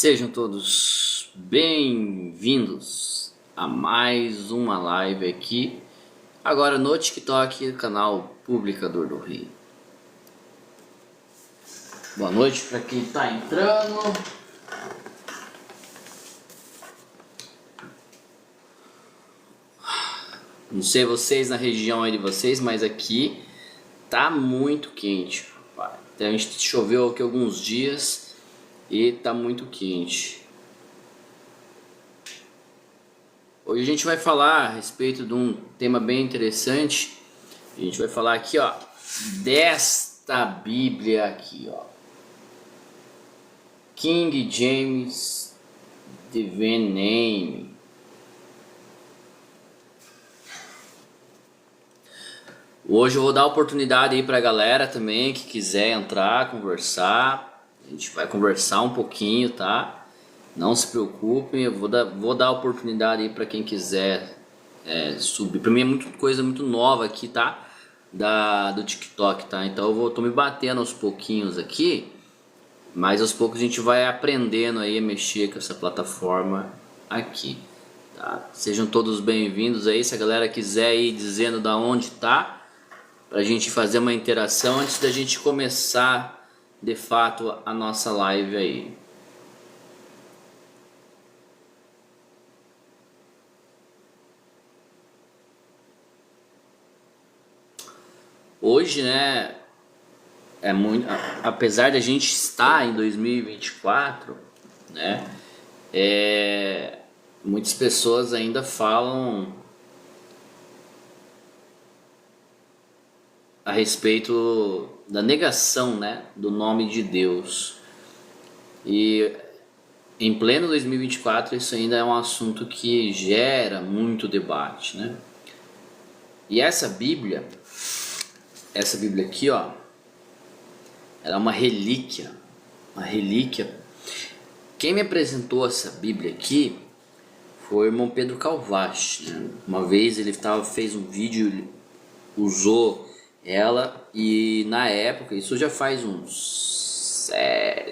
Sejam todos bem-vindos a mais uma live aqui, agora no TikTok, canal Publicador do Rei. Boa noite para quem está entrando. Não sei vocês na região aí de vocês, mas aqui tá muito quente. A gente choveu aqui alguns dias e tá muito quente. Hoje a gente vai falar a respeito de um tema bem interessante. A gente vai falar aqui, ó, desta Bíblia aqui, ó. King James Divine Name. Hoje eu vou dar oportunidade aí pra galera também que quiser entrar, conversar. A gente vai conversar um pouquinho, tá? Não se preocupem, eu vou dar oportunidade aí pra quem quiser subir. Pra mim é coisa muito nova aqui, tá? Do TikTok, tá? Então tô me batendo aos pouquinhos aqui, mas aos poucos a gente vai aprendendo aí a mexer com essa plataforma aqui, tá? Sejam todos bem-vindos aí. Se a galera quiser ir dizendo da onde tá, pra gente fazer uma interação antes da gente começar de fato a nossa live aí. Hoje, né, é muito, apesar da gente estar em 2024, né, muitas pessoas ainda falam a respeito da negação, né, do nome de Deus. E em pleno 2024 isso ainda é um assunto que gera muito debate, né? E essa Bíblia aqui, ó, ela é uma relíquia, Quem me apresentou essa Bíblia aqui foi o irmão Pedro Calvache, né? Uma vez ele fez um vídeo, usou ela, e na época, isso já faz uns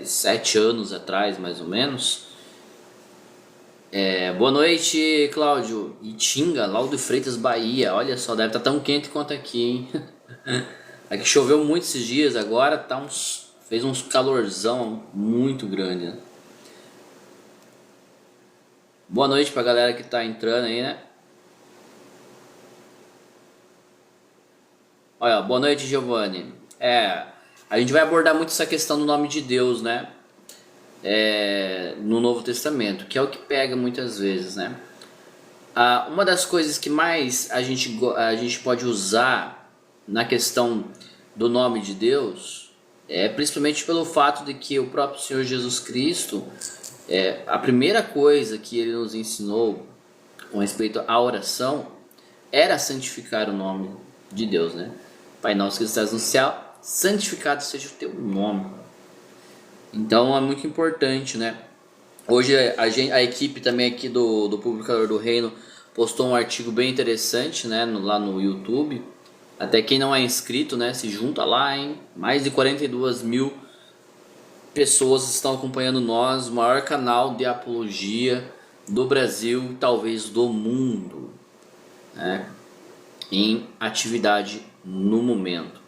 7 anos atrás mais ou menos. Boa noite, Cláudio. Itinga, Laudo Freitas, Bahia. Olha só, deve estar tão quente quanto aqui, hein? Aqui choveu muito esses dias, agora fez uns calorzão muito grande, né? Boa noite pra galera que tá entrando aí, né? Olha, boa noite, Giovanni. A gente vai abordar muito essa questão do nome de Deus, né? No Novo Testamento, que é o que pega muitas vezes, né? Uma das coisas que mais a gente pode usar na questão do nome de Deus principalmente pelo fato de que o próprio Senhor Jesus Cristo, a primeira coisa que ele nos ensinou com respeito à oração era santificar o nome de Deus, né? Pai nosso que estás no céu, santificado seja o teu nome. Então é muito importante, né? Hoje a equipe também aqui do Publicador do Reino postou um artigo bem interessante, né, lá no YouTube. Até quem não é inscrito, né, se junta lá, hein? Mais de 42 mil pessoas estão acompanhando nós, o maior canal de apologia do Brasil, talvez do mundo, né, em atividade no momento.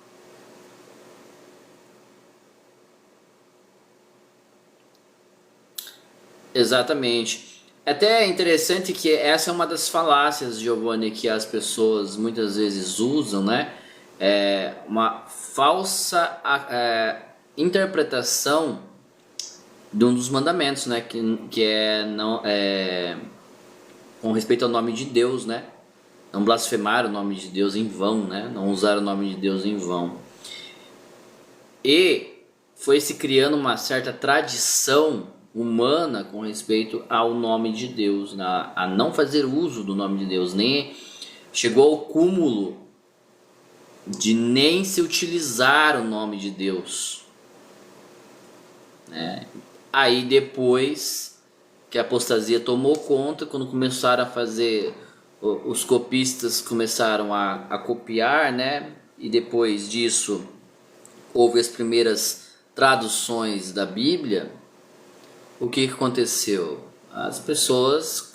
Exatamente. Até é interessante que essa é uma das falácias, Giovanni, que as pessoas muitas vezes usam, né? Uma falsa interpretação de um dos mandamentos, né? Com respeito ao nome de Deus, né? Não blasfemar o nome de Deus em vão, né? Não usar o nome de Deus em vão. E foi se criando uma certa tradição humana com respeito ao nome de Deus, a não fazer uso do nome de Deus, nem chegou ao cúmulo de nem se utilizar o nome de Deus, né? Aí depois que a apostasia tomou conta, quando começaram a fazer, os copistas começaram a copiar, né? E depois disso houve as primeiras traduções da Bíblia. o que aconteceu? As pessoas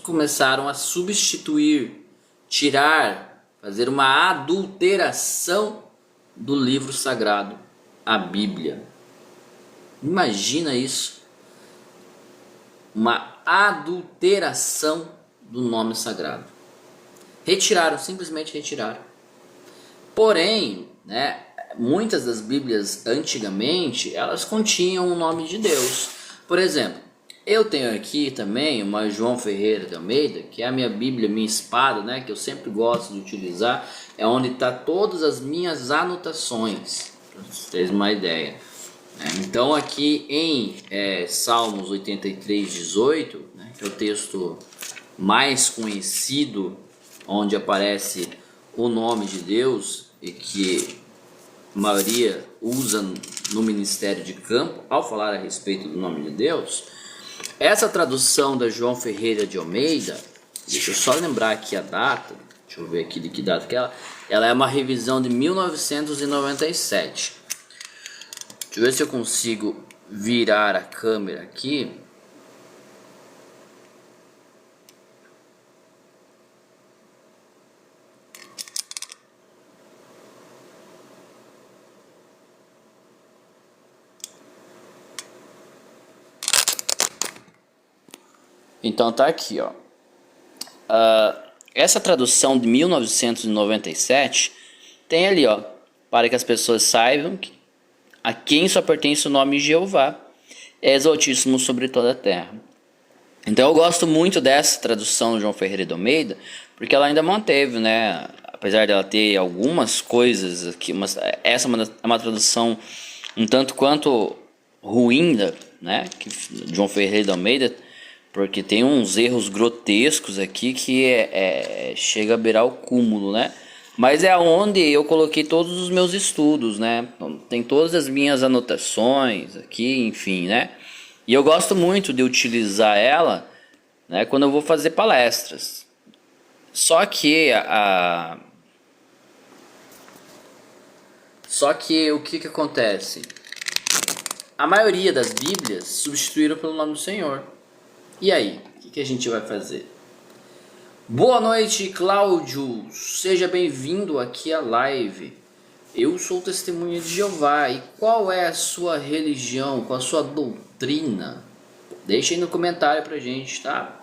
começaram a substituir, tirar, fazer uma adulteração do livro sagrado, a Bíblia. Imagina isso, uma adulteração do nome sagrado. Retiraram, simplesmente retiraram. Porém, né, muitas das Bíblias antigamente, elas continham o nome de Deus. Por exemplo, eu tenho aqui também uma João Ferreira de Almeida, que é a minha Bíblia, minha espada, né, que eu sempre gosto de utilizar, é onde está todas as minhas anotações, para vocês terem uma ideia. Então aqui em Salmos 83:18, né, que é o texto mais conhecido, onde aparece o nome de Deus e que a maioria usa no ministério de campo ao falar a respeito do nome de Deus. Essa tradução da João Ferreira de Almeida, deixa eu só lembrar aqui a data, deixa eu ver aqui de que data que ela é uma revisão de 1997. Deixa eu ver se eu consigo virar a câmera aqui. Então tá aqui, ó. Essa tradução de 1997 tem ali, ó, para que as pessoas saibam que a quem só pertence o nome de Jeová, és Altíssimo sobre toda a terra. Então eu gosto muito dessa tradução de João Ferreira de Almeida, porque ela ainda manteve, né, apesar dela ter algumas coisas aqui, essa é uma tradução um tanto quanto ruim, né, de João Ferreira de Almeida, porque tem uns erros grotescos aqui que chega a beirar o cúmulo, né? Mas é onde eu coloquei todos os meus estudos, né? Tem todas as minhas anotações aqui, enfim, né? E eu gosto muito de utilizar ela, né, quando eu vou fazer palestras. Só que o que acontece? A maioria das Bíblias substituíram pelo nome do Senhor. E aí, o que a gente vai fazer? Boa noite, Cláudio. Seja bem-vindo aqui à live. Eu sou testemunha de Jeová. E qual é a sua religião? Qual a sua doutrina? Deixa aí no comentário pra gente, tá?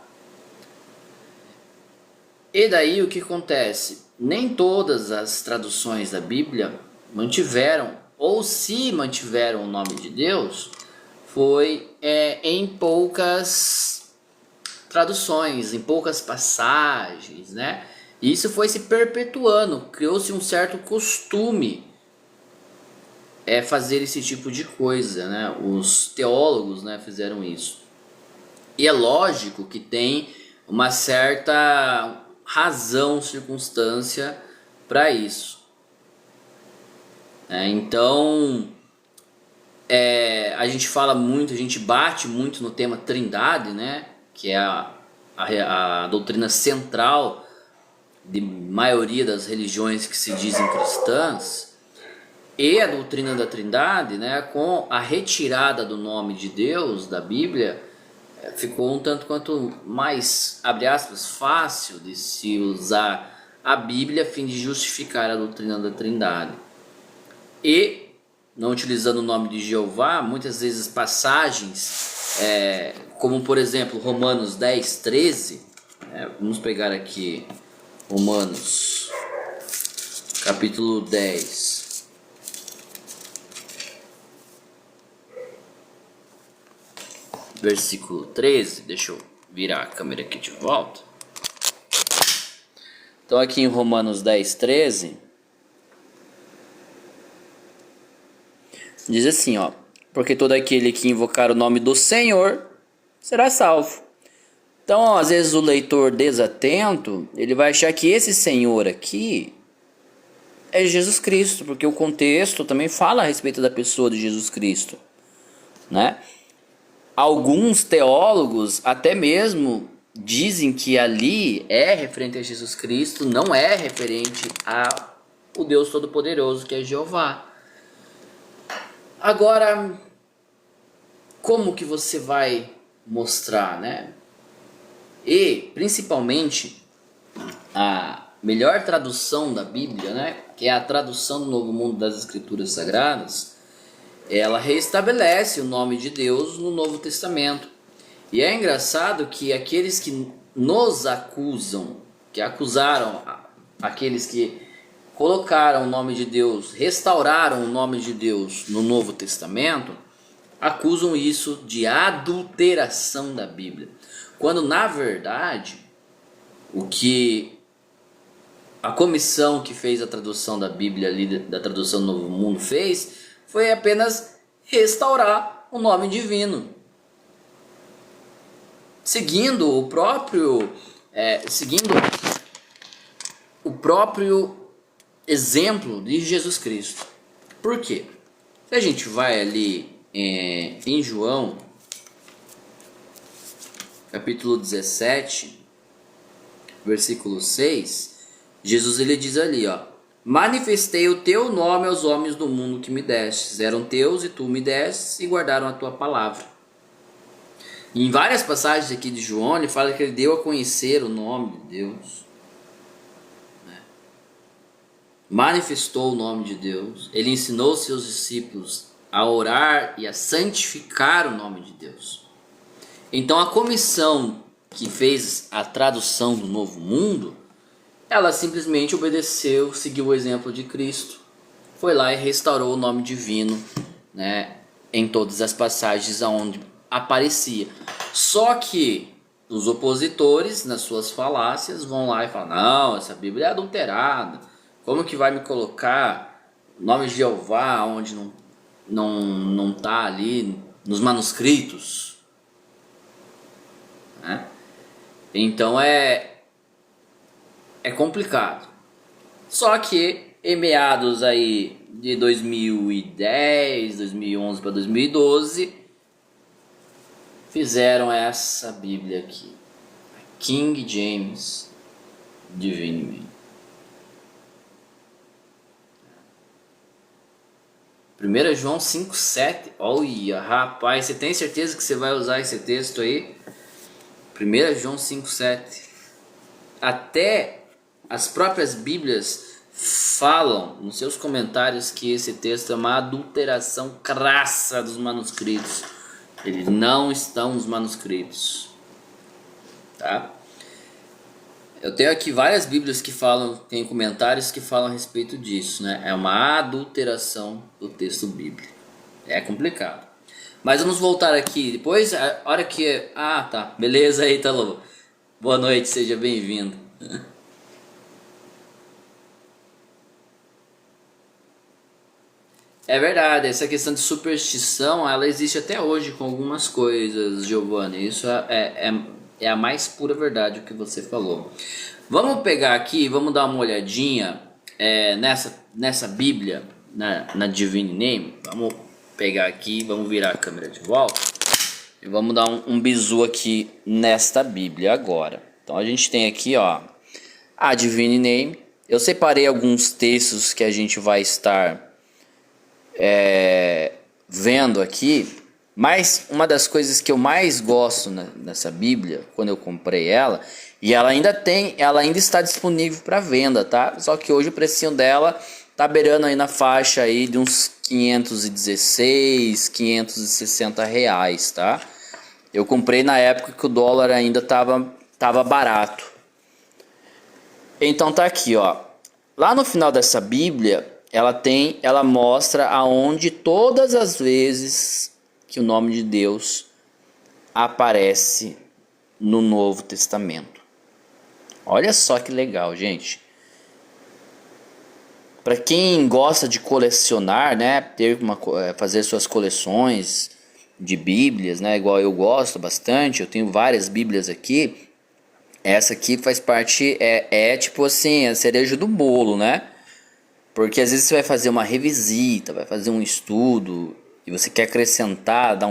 E daí o que acontece? Nem todas as traduções da Bíblia mantiveram, ou se mantiveram o nome de Deus, foi em poucas traduções, em poucas passagens, né? E isso foi se perpetuando, criou-se um certo costume fazer esse tipo de coisa, né? Os teólogos, né, fizeram isso. E é lógico que tem uma certa razão, circunstância para isso. Então, a gente fala muito, a gente bate muito no tema Trindade, né? Que é a doutrina central de maioria das religiões que se dizem cristãs, e a doutrina da Trindade, né, com a retirada do nome de Deus da Bíblia, ficou um tanto quanto mais, abre aspas, fácil de se usar a Bíblia a fim de justificar a doutrina da Trindade. E, não utilizando o nome de Jeová, muitas vezes passagens, como por exemplo Romanos 10:13, vamos pegar aqui Romanos capítulo 10, versículo 13, deixa eu virar a câmera aqui de volta. Então aqui em Romanos 10:13 diz assim, ó: porque todo aquele que invocar o nome do Senhor será salvo. Então, às vezes o leitor desatento, ele vai achar que esse Senhor aqui é Jesus Cristo, porque o contexto também fala a respeito da pessoa de Jesus Cristo, né? Alguns teólogos até mesmo dizem que ali é referente a Jesus Cristo, não é referente ao Deus Todo-Poderoso, que é Jeová. Agora, como que você vai mostrar, né? E, principalmente, a melhor tradução da Bíblia, né? Que é a tradução do Novo Mundo das Escrituras Sagradas, ela restabelece o nome de Deus no Novo Testamento. E é engraçado que aqueles que nos acusam, que acusaram aqueles que colocaram o nome de Deus, restauraram o nome de Deus no Novo Testamento, acusam isso de adulteração da Bíblia. Quando na verdade, o que a comissão que fez a tradução da Bíblia ali, da tradução do Novo Mundo fez, foi apenas restaurar o nome divino. Seguindo o próprio exemplo de Jesus Cristo. Por quê? Se a gente vai ali em João, capítulo 17, versículo 6, Jesus ele diz ali, ó: manifestei o teu nome aos homens do mundo que me destes, eram teus e tu me destes e guardaram a tua palavra. E em várias passagens aqui de João, ele fala que ele deu a conhecer o nome de Deus, né? Manifestou o nome de Deus, ele ensinou seus discípulos a orar e a santificar o nome de Deus. Então a comissão que fez a tradução do Novo Mundo, ela simplesmente obedeceu, seguiu o exemplo de Cristo, foi lá e restaurou o nome divino, né, em todas as passagens aonde aparecia. Só que os opositores, nas suas falácias, vão lá e falam: não, essa Bíblia é adulterada, como que vai me colocar o nome de Jeová onde não está ali nos manuscritos, né? Então é complicado. Só que em meados aí de 2010, 2011 para 2012, fizeram essa Bíblia aqui, King James Divine Man. 1 João 5,7. Olha, rapaz, você tem certeza que você vai usar esse texto aí? 1 João 5,7. Até as próprias Bíblias falam nos seus comentários que esse texto é uma adulteração crassa dos manuscritos. Eles não estão nos manuscritos, tá? Eu tenho aqui várias Bíblias que falam, tem comentários que falam a respeito disso, né? É uma adulteração do texto bíblico. É complicado. Mas vamos voltar aqui. Depois, a hora que... Ah, tá. Beleza aí, Ítalo. Boa noite, seja bem-vindo. É verdade, essa questão de superstição, ela existe até hoje com algumas coisas, Giovanni. Isso é a mais pura verdade o que você falou. Vamos pegar aqui, vamos dar uma olhadinha nessa Bíblia, na Divine Name. Vamos pegar aqui, vamos virar a câmera de volta e vamos dar um bizu aqui nesta Bíblia agora. Então a gente tem aqui, ó, a Divine Name. Eu separei alguns textos que a gente vai estar vendo aqui, mas uma das coisas que eu mais gosto nessa Bíblia, quando eu comprei ela, e ela ainda está disponível para venda, tá? Só que hoje o precinho dela tá beirando aí na faixa aí de uns 516, 560 reais, tá? Eu comprei na época que o dólar ainda tava barato. Então tá aqui, ó. Lá no final dessa Bíblia, ela mostra aonde todas as vezes que o nome de Deus aparece no Novo Testamento. Olha só que legal, gente. Para quem gosta de colecionar, né, fazer suas coleções de Bíblias, né, igual eu gosto bastante, eu tenho várias Bíblias aqui. Essa aqui faz parte, tipo assim, a cereja do bolo, né? Porque às vezes você vai fazer uma revisita, vai fazer um estudo e você quer acrescentar, dar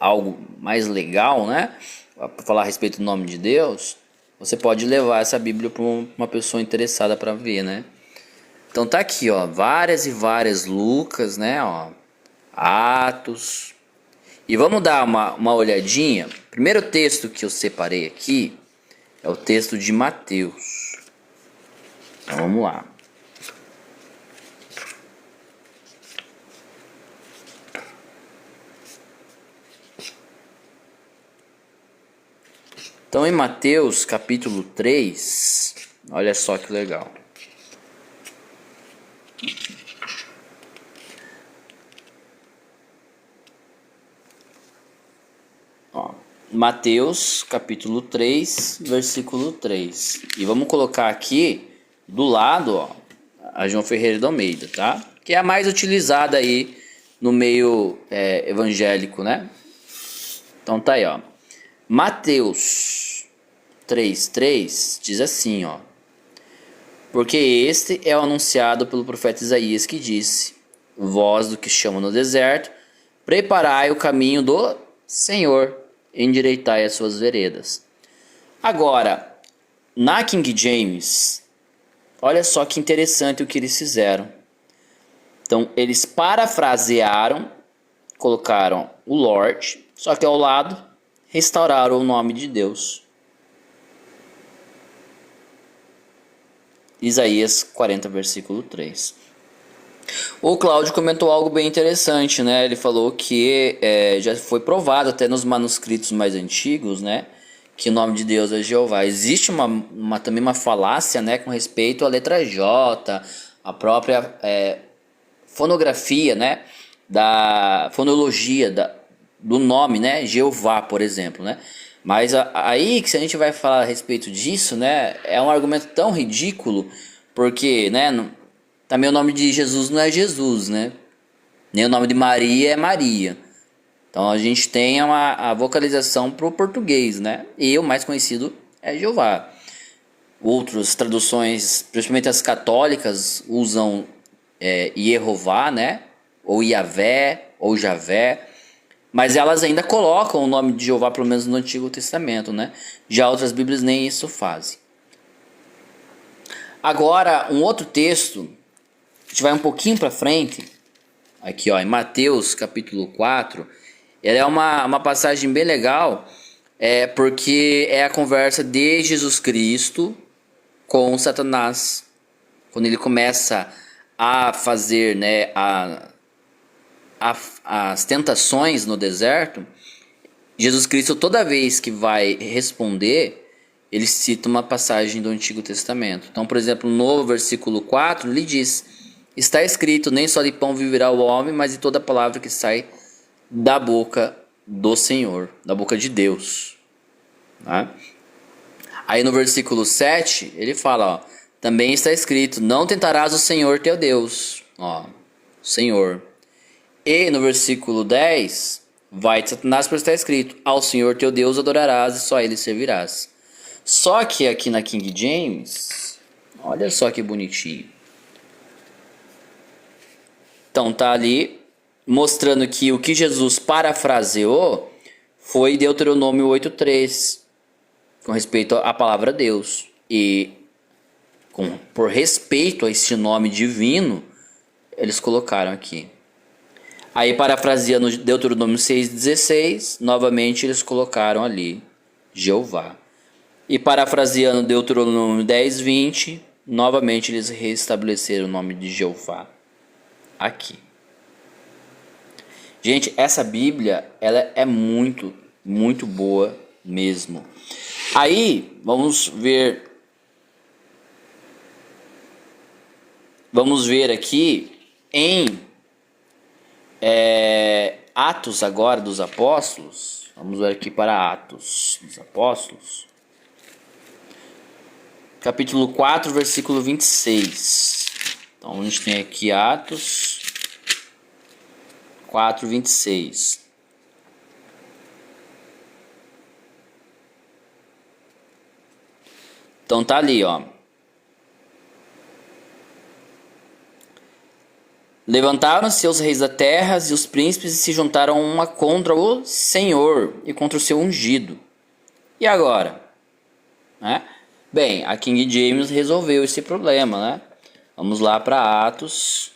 algo mais legal, né? Para falar a respeito do nome de Deus, você pode levar essa Bíblia para uma pessoa interessada para ver, né? Então tá aqui, ó, várias e várias Lucas, né? Ó, Atos. E vamos dar uma olhadinha. O primeiro texto que eu separei aqui é o texto de Mateus. Então vamos lá. Então em Mateus capítulo 3, olha só que legal. Ó, Mateus capítulo 3, versículo 3. E vamos colocar aqui do lado, ó, a João Ferreira de Almeida, tá? Que é a mais utilizada aí no meio evangélico, né? Então tá aí, ó. Mateus 3:3 diz assim, ó: porque este é o anunciado pelo profeta Isaías que disse: voz do que chama no deserto, preparai o caminho do Senhor, endireitai as suas veredas. Agora, na King James, olha só que interessante o que eles fizeram. Então, eles parafrasearam, colocaram o Lord, só que ao lado restauraram o nome de Deus. Isaías 40, versículo 3. O Cláudio comentou algo bem interessante, né? Ele falou que já foi provado até nos manuscritos mais antigos, né? Que o nome de Deus é Jeová. Existe também uma falácia, né? Com respeito à letra J, a própria fonografia, né? Da fonologia do nome, né? Jeová, por exemplo, né? Mas aí que se a gente vai falar a respeito disso, né? É um argumento tão ridículo, porque, né? Também o nome de Jesus não é Jesus, né? Nem o nome de Maria é Maria. Então a gente tem a vocalização para o português, né? E o mais conhecido é Jeová. Outras traduções, principalmente as católicas, usam Yehová, né? Ou Yavé, ou Javé. Mas elas ainda colocam o nome de Jeová, pelo menos no Antigo Testamento, né? Já outras Bíblias nem isso fazem. Agora, um outro texto, a gente vai um pouquinho para frente, aqui ó, em Mateus capítulo 4, ela é uma passagem bem legal, porque é a conversa de Jesus Cristo com Satanás. Quando ele começa a fazer, né, as tentações no deserto, Jesus Cristo, toda vez que vai responder, ele cita uma passagem do Antigo Testamento. Então, por exemplo, no versículo 4, ele diz: está escrito, nem só de pão viverá o homem, mas de toda palavra que sai da boca do Senhor, da boca de Deus. Tá? Aí no versículo 7, ele fala, ó, também está escrito, não tentarás o Senhor teu Deus. Ó, Senhor. E no versículo 10, vai de Satanás, pois está escrito, ao Senhor teu Deus adorarás e só a ele servirás. Só que aqui na King James, olha só que bonitinho. Então tá ali mostrando que o que Jesus parafraseou foi Deuteronômio 8:3, com respeito à palavra Deus. E por respeito a este nome divino, eles colocaram aqui. Aí parafraseando Deuteronômio 6:16, novamente eles colocaram ali Jeová. E parafraseando Deuteronômio 10:20, novamente eles restabeleceram o nome de Jeová aqui. Gente, essa Bíblia, ela é muito, muito boa mesmo. Aí, vamos ver aqui em Atos agora dos Apóstolos. Vamos ver aqui para Atos dos Apóstolos. Capítulo 4, versículo 26. Então a gente tem aqui Atos 4:26. Então tá ali, ó. Levantaram-se os reis da terra e os príncipes e se juntaram uma contra o Senhor e contra o seu ungido. E agora? Né? Bem, a King James resolveu esse problema, né? Vamos lá para Atos.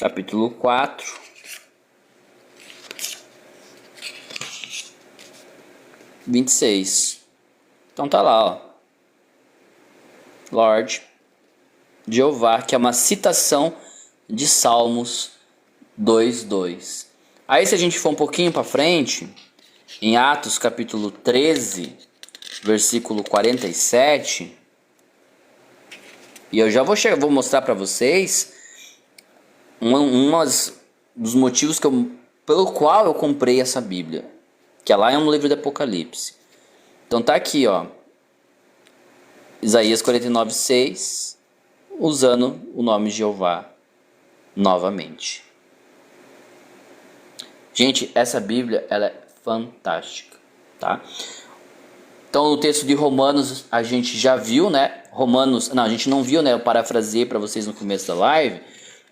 capítulo 4, (26). Então tá lá, ó. Lord Jeová, que é uma citação de Salmos 2:2. Aí se a gente for um pouquinho para frente, em Atos capítulo 13, versículo 47, e eu já vou mostrar para vocês um dos motivos pelo qual eu comprei essa Bíblia, que é lá no livro do Apocalipse. Então tá aqui, ó, Isaías 49:6, usando o nome de Jeová novamente. Gente, essa Bíblia, ela é fantástica, tá? Então no texto de Romanos a gente já viu, né? A gente não viu, né? Eu parafraseei para vocês no começo da live,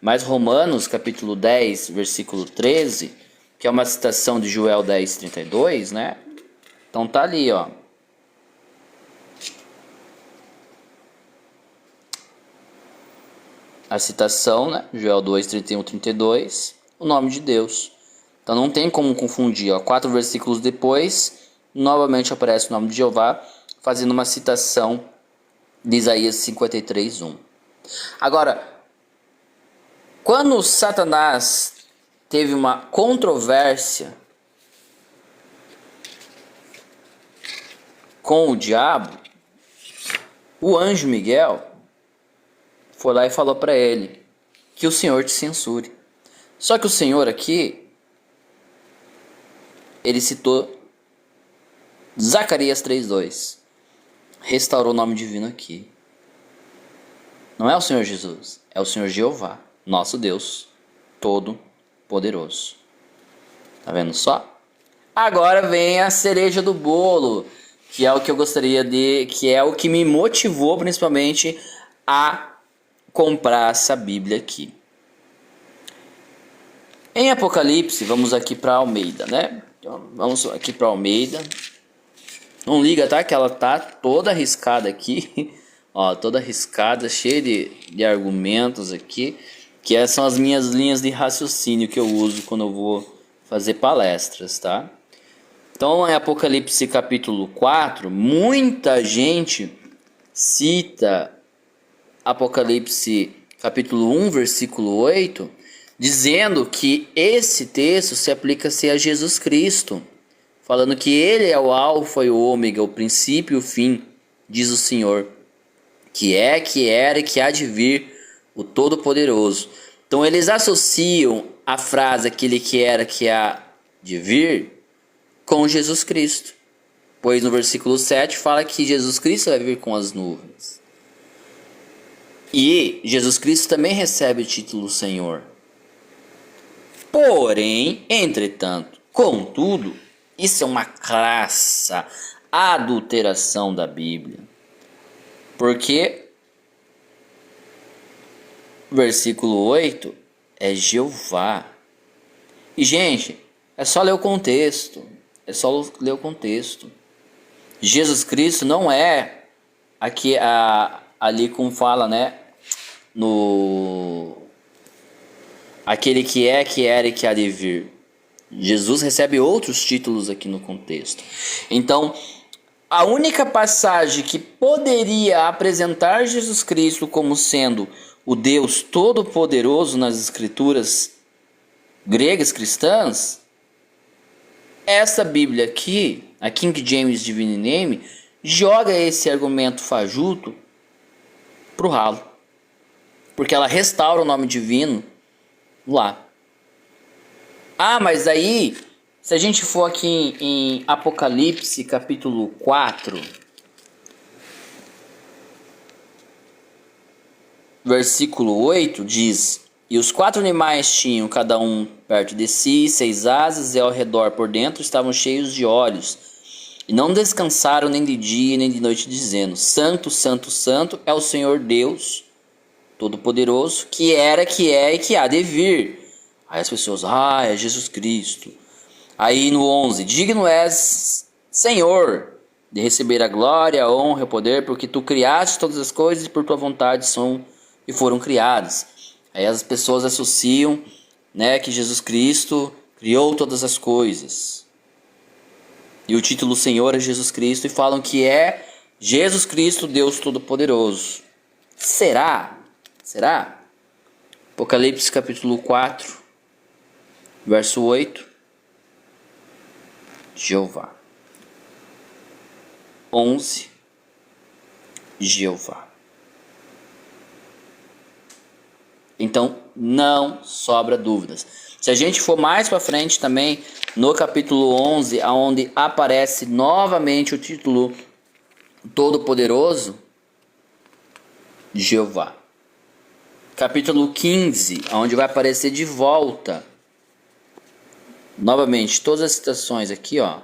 mas Romanos capítulo 10, versículo 13, que é uma citação de Joel 10:32, né? Então tá ali, ó. A citação, né? Joel 2:31-32, o nome de Deus. Então não tem como confundir, ó. 4 versículos depois, novamente aparece o nome de Jeová, fazendo uma citação de Isaías 53:1. Agora, quando Satanás teve uma controvérsia com o diabo, o anjo Miguel foi lá e falou para ele que o Senhor te censure. Só que o Senhor aqui, ele citou Zacarias 3:2. Restaurou o nome divino aqui. Não é o Senhor Jesus, é o Senhor Jeová, nosso Deus Todo-Poderoso. Tá vendo só? Agora vem a cereja do bolo, que é o que eu gostaria que é o que me motivou principalmente a comprar essa Bíblia aqui. Em Apocalipse, vamos aqui para Almeida, né? Então, vamos aqui para Almeida. Não liga, tá? Que ela tá toda arriscada aqui. Ó, toda arriscada, cheia de argumentos aqui. Que essas são as minhas linhas de raciocínio que eu uso quando eu vou fazer palestras, tá? Então, em Apocalipse capítulo 4, muita gente cita Apocalipse capítulo 1, versículo 8, dizendo que esse texto se aplica-se a Jesus Cristo, falando que ele é o alfa e o ômega, o princípio e o fim, diz o Senhor, que é, que era e que há de vir, o Todo-Poderoso. Então eles associam a frase aquele que era, que há de vir, com Jesus Cristo, pois no versículo 7 fala que Jesus Cristo vai vir com as nuvens. E Jesus Cristo também recebe o título Senhor. Porém, entretanto, contudo, isso é uma crassa adulteração da Bíblia. Porque versículo 8 é Jeová. E, gente, é só ler o contexto. É só ler o contexto. Jesus Cristo não é aqui ali como fala, né? No aquele que é, que era e que há de vir. Jesus recebe outros títulos aqui no contexto. Então, a única passagem que poderia apresentar Jesus Cristo como sendo o Deus Todo-Poderoso nas escrituras gregas cristãs, essa Bíblia aqui, a King James Divine Name, joga esse argumento fajuto pro ralo. Porque ela restaura o nome divino lá. Ah, mas aí, se a gente for aqui em Apocalipse capítulo 4, versículo 8, diz: E os 4 animais tinham cada um perto de si 6 asas, e ao redor por dentro estavam cheios de olhos. E não descansaram nem de dia nem de noite, dizendo: Santo, Santo, Santo é o Senhor Deus Todo-Poderoso, que era, que é e que há de vir. Aí as pessoas, é Jesus Cristo. Aí no 11, digno és, Senhor, de receber a glória, a honra e o poder, porque tu criaste todas as coisas e por tua vontade são e foram criadas. Aí as pessoas associam, né, que Jesus Cristo criou todas as coisas. E o título Senhor é Jesus Cristo e falam que é Jesus Cristo, Deus Todo-Poderoso. Será? Será? Apocalipse capítulo 4, verso 8. Jeová. 11. Jeová. Então não sobra dúvidas. Se a gente for mais para frente também, no capítulo 11, onde aparece novamente o título Todo-Poderoso, Jeová. Capítulo 15, onde vai aparecer de volta, novamente, todas as citações aqui, ó.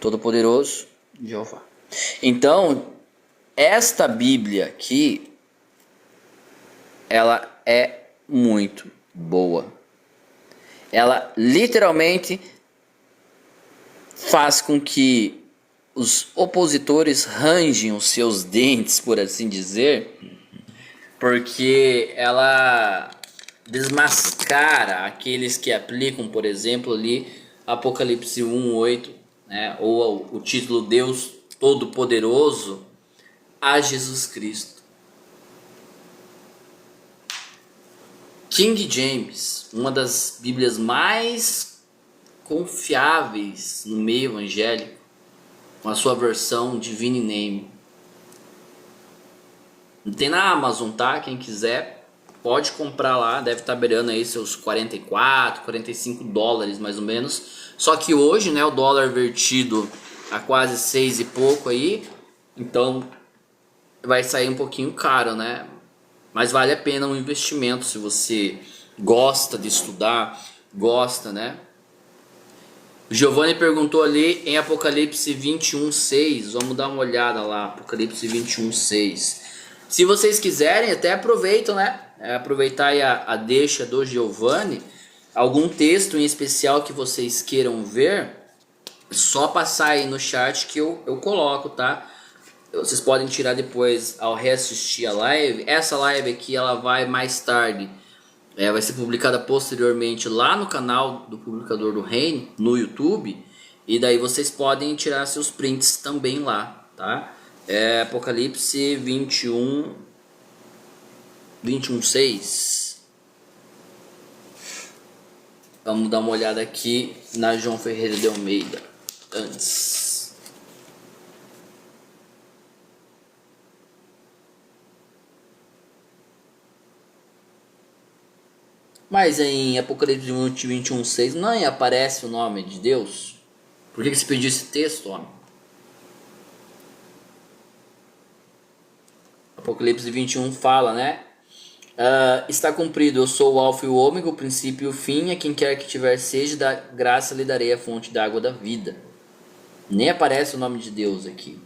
Todo-Poderoso, Jeová. Então, esta Bíblia aqui, ela é muito boa. Ela literalmente faz com que os opositores rangem os seus dentes, por assim dizer, porque ela desmascara aqueles que aplicam, por exemplo, ali Apocalipse 1:8, né, ou o título Deus Todo-Poderoso a Jesus Cristo. King James, uma das Bíblias mais confiáveis no meio evangélico, com a sua versão Divine Name. Tem na Amazon, tá? Quem quiser pode comprar lá, deve estar beirando aí seus 44, 45 dólares mais ou menos. Só que hoje, né, o dólar vertido a quase 6 e pouco aí, então vai sair um pouquinho caro, né? Mas vale a pena um investimento se você gosta de estudar, gosta, né? O Giovanni perguntou ali em Apocalipse 21:6. Vamos dar uma olhada lá, Apocalipse 21:6. Se vocês quiserem, até aproveitam, né? Aproveitar aí a deixa do Giovanni. Algum texto em especial que vocês queiram ver, só passar aí no chat que eu coloco, tá? Vocês podem tirar depois ao reassistir a live. Essa live aqui ela vai mais tarde, vai ser publicada posteriormente lá no canal do Publicador do Reino, no YouTube. E daí vocês podem tirar seus prints também lá, tá? Apocalipse 21:6. Vamos dar uma olhada aqui na João Ferreira de Almeida antes. Mas em Apocalipse 21:6 não aparece o nome de Deus? Por que você pediu esse texto, homem? Apocalipse 21 fala, né? Está cumprido, eu sou o alfa e o ômega, o princípio e o fim, a quem quer que tiver sede, da graça lhe darei a fonte da água da vida. Nem aparece o nome de Deus aqui.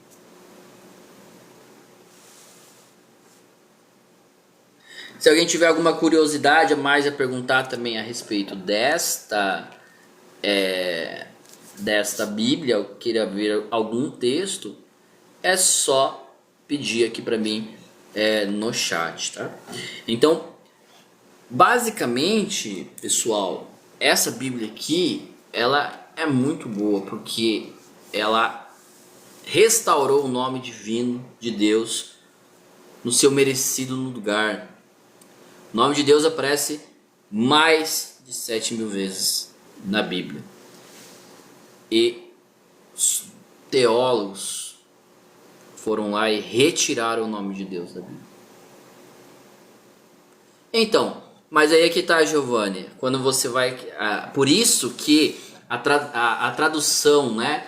Se alguém tiver alguma curiosidade a mais a perguntar também a respeito desta Bíblia, ou queira ver algum texto, é só pedir aqui para mim no chat, tá? Então, basicamente, pessoal, essa Bíblia aqui, ela é muito boa, porque ela restaurou o nome divino de Deus no seu merecido lugar. O nome de Deus aparece mais de 7.000 vezes na Bíblia. E os teólogos foram lá e retiraram o nome de Deus da Bíblia. Então, mas aí é que está, Giovanni, quando você vai... por isso que a tradução, né,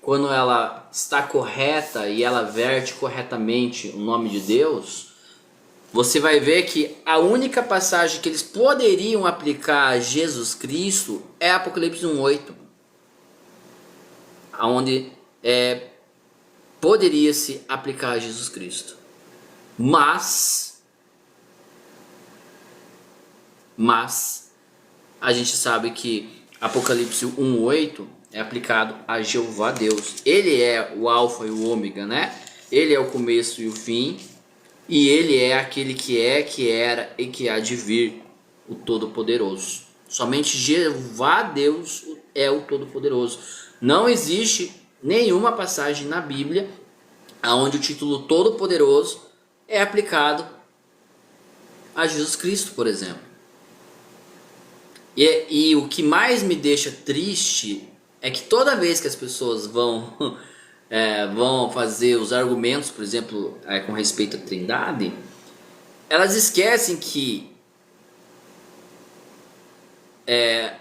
quando ela está correta e ela verte corretamente o nome de Deus, você vai ver que a única passagem que eles poderiam aplicar a Jesus Cristo é Apocalipse 1:8, onde poderia se aplicar a Jesus Cristo. Mas a gente sabe que Apocalipse 1:8 é aplicado a Jeová Deus. Ele é o alfa e o ômega, né? Ele é o começo e o fim. E ele é aquele que é, que era e que há de vir, o Todo-Poderoso. Somente Jeová Deus é o Todo-Poderoso. Não existe nenhuma passagem na Bíblia onde o título Todo-Poderoso é aplicado a Jesus Cristo, por exemplo. E o que mais me deixa triste é que toda vez que as pessoas vão vão fazer os argumentos, por exemplo, com respeito à Trindade, elas esquecem que é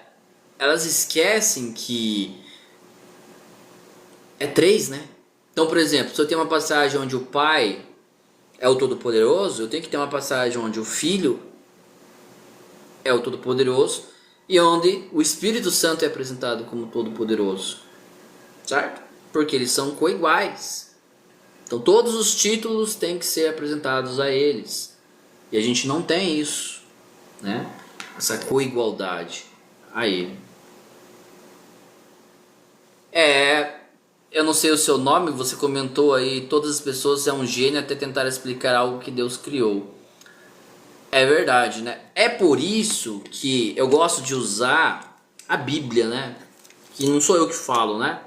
três, né? Então, por exemplo, se eu tenho uma passagem onde o Pai é o Todo-Poderoso, eu tenho que ter uma passagem onde o Filho é o Todo-Poderoso e onde o Espírito Santo é apresentado como Todo-Poderoso, certo? Porque eles são coiguais. Então todos os títulos têm que ser apresentados a eles. E a gente não tem isso, né? Essa coigualdade a ele. Eu não sei o seu nome, você comentou aí, todas as pessoas é um gênio até tentar explicar algo que Deus criou. É verdade, né? É por isso que eu gosto de usar a Bíblia, né? Que não sou eu que falo, né?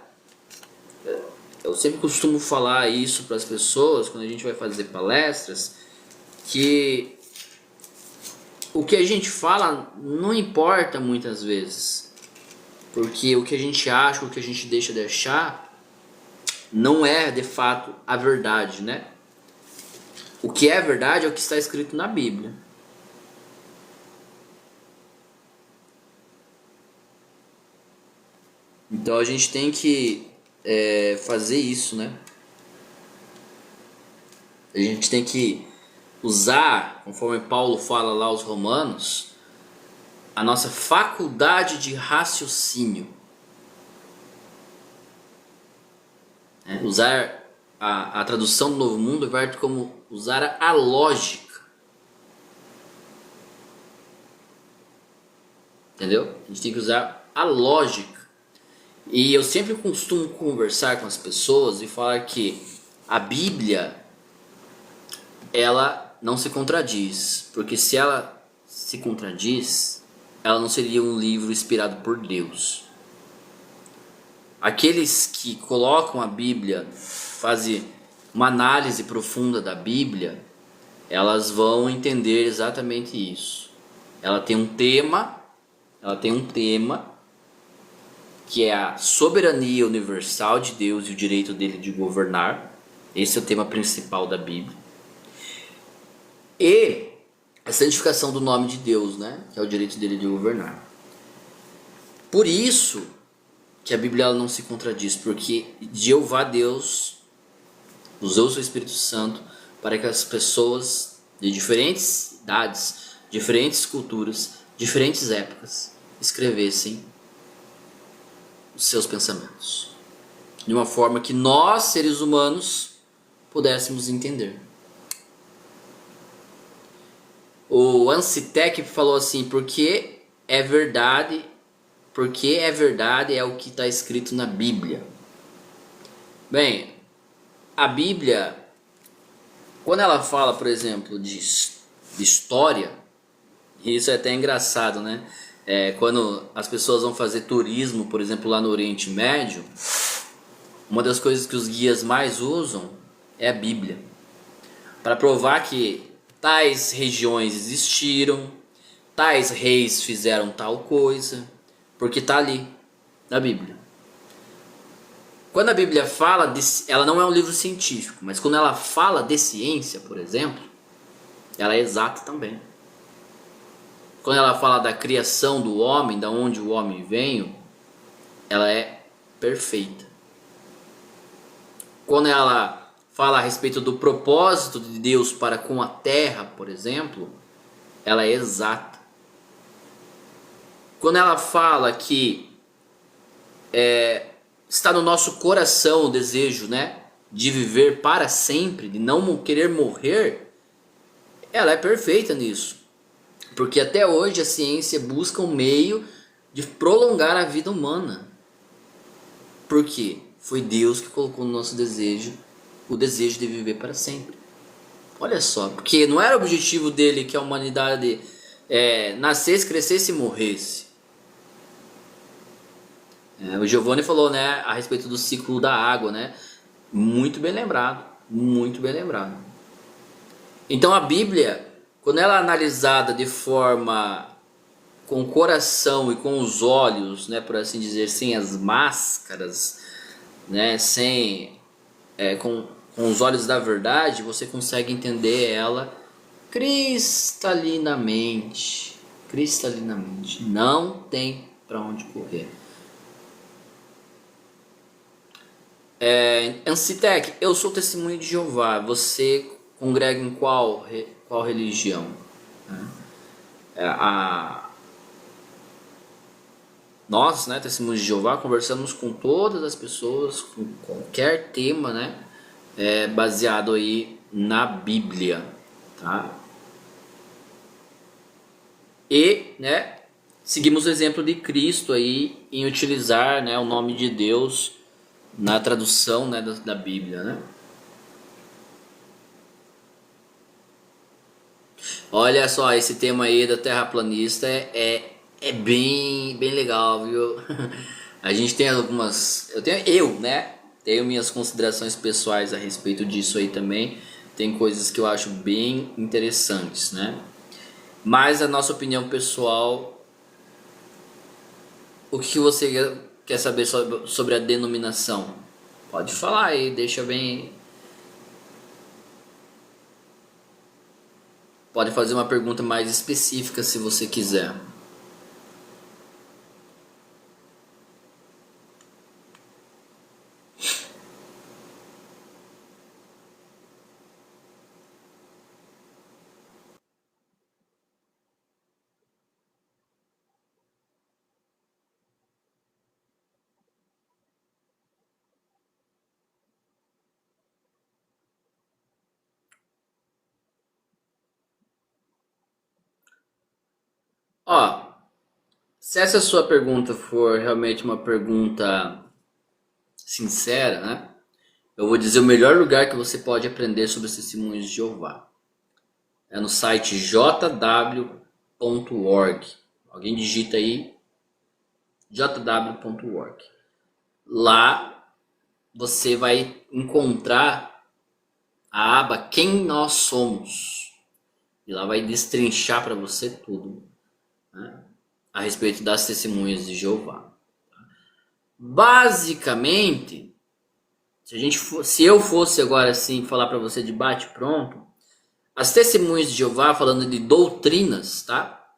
Eu sempre costumo falar isso para as pessoas quando a gente vai fazer palestras, que o que a gente fala não importa muitas vezes, porque o que a gente acha, o que a gente deixa de achar, não é de fato a verdade, né? O que é verdade é o que está escrito na Bíblia. Então a gente tem que fazer isso, né? A gente tem que usar, conforme Paulo fala lá aos Romanos, a nossa faculdade de raciocínio. Usar a tradução do Novo Mundo vai como usar a lógica. Entendeu? A gente tem que usar a lógica. E eu sempre costumo conversar com as pessoas e falar que a Bíblia, ela não se contradiz. Porque se ela se contradiz, ela não seria um livro inspirado por Deus. Aqueles que colocam a Bíblia, fazem uma análise profunda da Bíblia, elas vão entender exatamente isso. Ela tem um tema que é a soberania universal de Deus e o direito dele de governar. Esse é o tema principal da Bíblia. E a santificação do nome de Deus, né? Que é o direito dele de governar. Por isso que a Bíblia ela não se contradiz, porque Jeová Deus usou o seu Espírito Santo para que as pessoas de diferentes idades, diferentes culturas, diferentes épocas escrevessem os seus pensamentos de uma forma que nós, seres humanos, pudéssemos entender. O Ancitec falou assim: porque é verdade é o que está escrito na Bíblia. Bem, a Bíblia, quando ela fala, por exemplo, de história, e isso é até engraçado, né? Quando as pessoas vão fazer turismo, por exemplo, lá no Oriente Médio, uma das coisas que os guias mais usam é a Bíblia, para provar que tais regiões existiram, tais reis fizeram tal coisa, porque está ali na Bíblia. Quando a Bíblia fala, ela não é um livro científico, mas quando ela fala de ciência, por exemplo, ela é exata também. Quando ela fala da criação do homem, da onde o homem veio, ela é perfeita. Quando ela fala a respeito do propósito de Deus para com a terra, por exemplo, ela é exata. Quando ela fala que está no nosso coração o desejo, né, de viver para sempre, de não querer morrer, ela é perfeita nisso. Porque até hoje a ciência busca um meio de prolongar a vida humana. Por quê? Foi Deus que colocou no nosso desejo o desejo de viver para sempre. Olha só, porque não era o objetivo dele que a humanidade nascesse, crescesse e morresse. O Giovanni falou, né, a respeito do ciclo da água, né? Muito bem lembrado, muito bem lembrado. Então a Bíblia, quando ela é analisada de forma com o coração e com os olhos, né, por assim dizer, sem as máscaras, né, com os olhos da verdade, você consegue entender ela cristalinamente. Cristalinamente. Não tem para onde correr. Ancitec, eu sou testemunho de Jeová. Você congrega em qual religião? Nós, né, testemunhos de Jeová, conversamos com todas as pessoas, com qualquer tema, né, baseado aí na Bíblia, tá? E, né, seguimos o exemplo de Cristo aí em utilizar, né, o nome de Deus na tradução, né, da Bíblia, né? Olha só, esse tema aí da terraplanista é bem legal, viu? A gente tem algumas, né, tenho minhas considerações pessoais a respeito disso aí também. Tem coisas que eu acho bem interessantes, né? Mas a nossa opinião pessoal, o que você quer saber sobre a denominação? Pode falar aí, deixa bem. Pode fazer uma pergunta mais específica se você quiser. Ó, se essa sua pergunta for realmente uma pergunta sincera, né? Eu vou dizer o melhor lugar que você pode aprender sobre os testemunhos de Jeová. É no site jw.org. Alguém digita aí jw.org. Lá você vai encontrar a aba Quem Nós Somos. E lá vai destrinchar para você tudo, né, a respeito das testemunhas de Jeová. Basicamente, se eu fosse agora assim falar para você de bate pronto, as testemunhas de Jeová, falando de doutrinas, tá?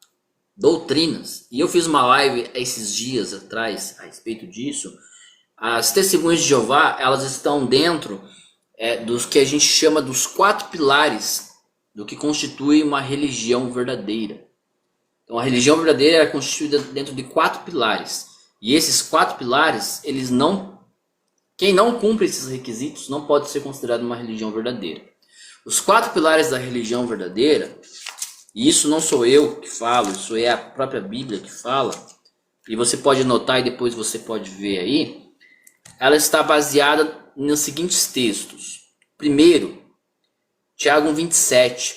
Doutrinas. E eu fiz uma live esses dias atrás a respeito disso. As testemunhas de Jeová, elas estão dentro dos que a gente chama dos 4 pilares do que constitui uma religião verdadeira. Então a religião verdadeira é constituída dentro de 4 pilares. E esses 4 pilares, quem não cumpre esses requisitos não pode ser considerado uma religião verdadeira. Os 4 pilares da religião verdadeira, e isso não sou eu que falo, isso é a própria Bíblia que fala, e você pode notar e depois você pode ver aí, ela está baseada nos seguintes textos. Primeiro, Tiago 1,27,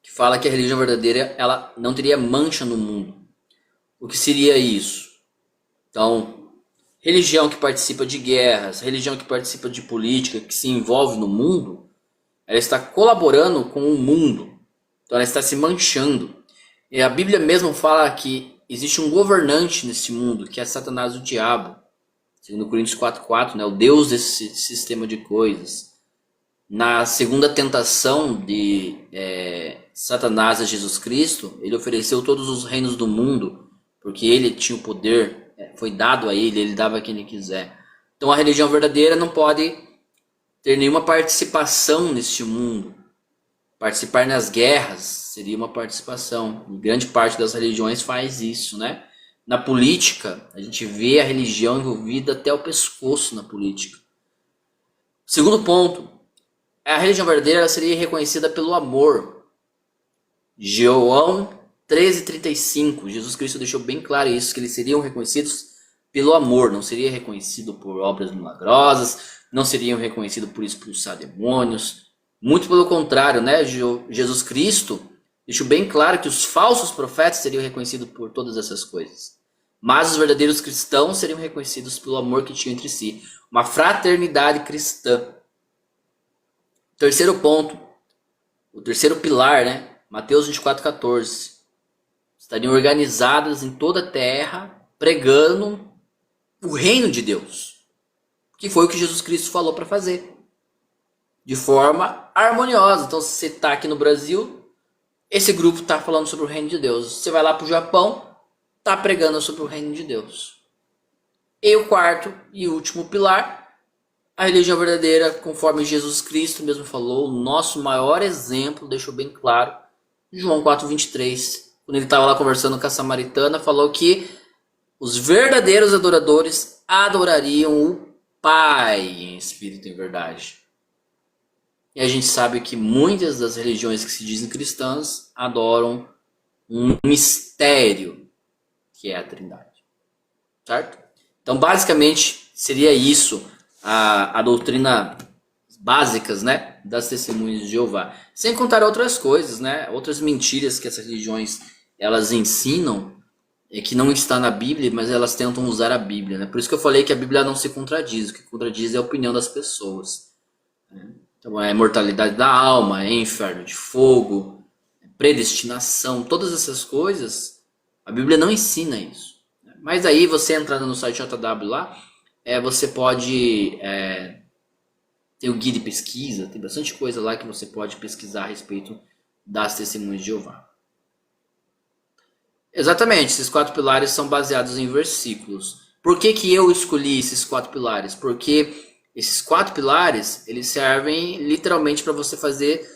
que fala que a religião verdadeira ela não teria mancha no mundo. O que seria isso? Então, religião que participa de guerras, religião que participa de política, que se envolve no mundo, ela está colaborando com o mundo. Então ela está se manchando. E a Bíblia mesmo fala que existe um governante nesse mundo, que é Satanás, o diabo. Segundo Coríntios 4,4, né? O Deus desse sistema de coisas. Na segunda tentação de Satanás a Jesus Cristo, ele ofereceu todos os reinos do mundo, porque ele tinha o poder, foi dado a ele dava a quem ele quiser. Então a religião verdadeira não pode ter nenhuma participação neste mundo. Participar nas guerras seria uma participação. E grande parte das religiões faz isso, né? Na política, a gente vê a religião envolvida até o pescoço na política. Segundo ponto, a religião verdadeira seria reconhecida pelo amor. João 13,35, Jesus Cristo deixou bem claro isso, que eles seriam reconhecidos pelo amor, não seria reconhecido por obras milagrosas, não seriam reconhecidos por expulsar demônios, Muito pelo contrário, né? Jesus Cristo deixou bem claro que os falsos profetas seriam reconhecidos por todas essas coisas. Mas os verdadeiros cristãos seriam reconhecidos pelo amor que tinham entre si. Uma fraternidade cristã. Terceiro ponto, o terceiro pilar, né? Mateus 24:14. Estariam organizadas em toda a terra, pregando o reino de Deus. Que foi o que Jesus Cristo falou para fazer. De forma harmoniosa. Então, se você está aqui no Brasil, esse grupo está falando sobre o reino de Deus. Você vai lá para o Japão, está pregando sobre o reino de Deus. E o quarto e último pilar, a religião verdadeira, conforme Jesus Cristo mesmo falou, o nosso maior exemplo, deixou bem claro, João 4:23. Quando ele estava lá conversando com a samaritana, falou que os verdadeiros adoradores adorariam o Pai em espírito e em verdade. E a gente sabe que muitas das religiões que se dizem cristãs adoram um mistério, que é a Trindade. Certo? Então, basicamente, seria isso a doutrina básicas, né, das testemunhas de Jeová. Sem contar outras coisas, né, outras mentiras que essas religiões elas ensinam, que não está na Bíblia, mas elas tentam usar a Bíblia. Né? Por isso que eu falei que a Bíblia não se contradiz. O que contradiz é a opinião das pessoas. Né? Então, é a imortalidade da alma, é inferno de fogo, é predestinação, todas essas coisas, a Bíblia não ensina isso. Mas aí, você entrando no site JW lá, você pode ter o guia de pesquisa, tem bastante coisa lá que você pode pesquisar a respeito das testemunhas de Jeová. Exatamente, esses 4 pilares são baseados em versículos. Por que que eu escolhi esses 4 pilares? Porque esses 4 pilares, eles servem literalmente para você fazer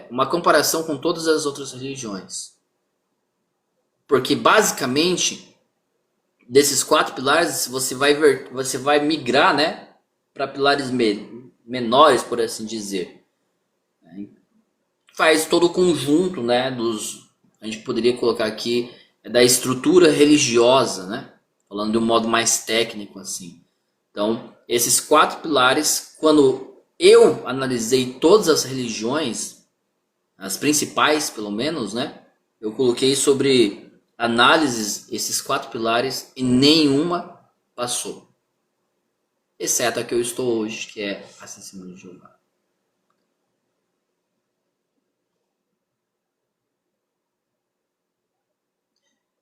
uma comparação com todas as outras religiões. Porque basicamente, desses 4 pilares, você vai migrar, né, para pilares menores, por assim dizer. Faz todo o conjunto, né, a gente poderia colocar aqui, da estrutura religiosa, né, falando de um modo mais técnico assim. Então, esses 4 pilares, quando eu analisei todas as religiões, as principais pelo menos, né, eu coloquei sobre análises esses 4 pilares e nenhuma passou. Exceto a que eu estou hoje, que é a Testemunha de Jeová.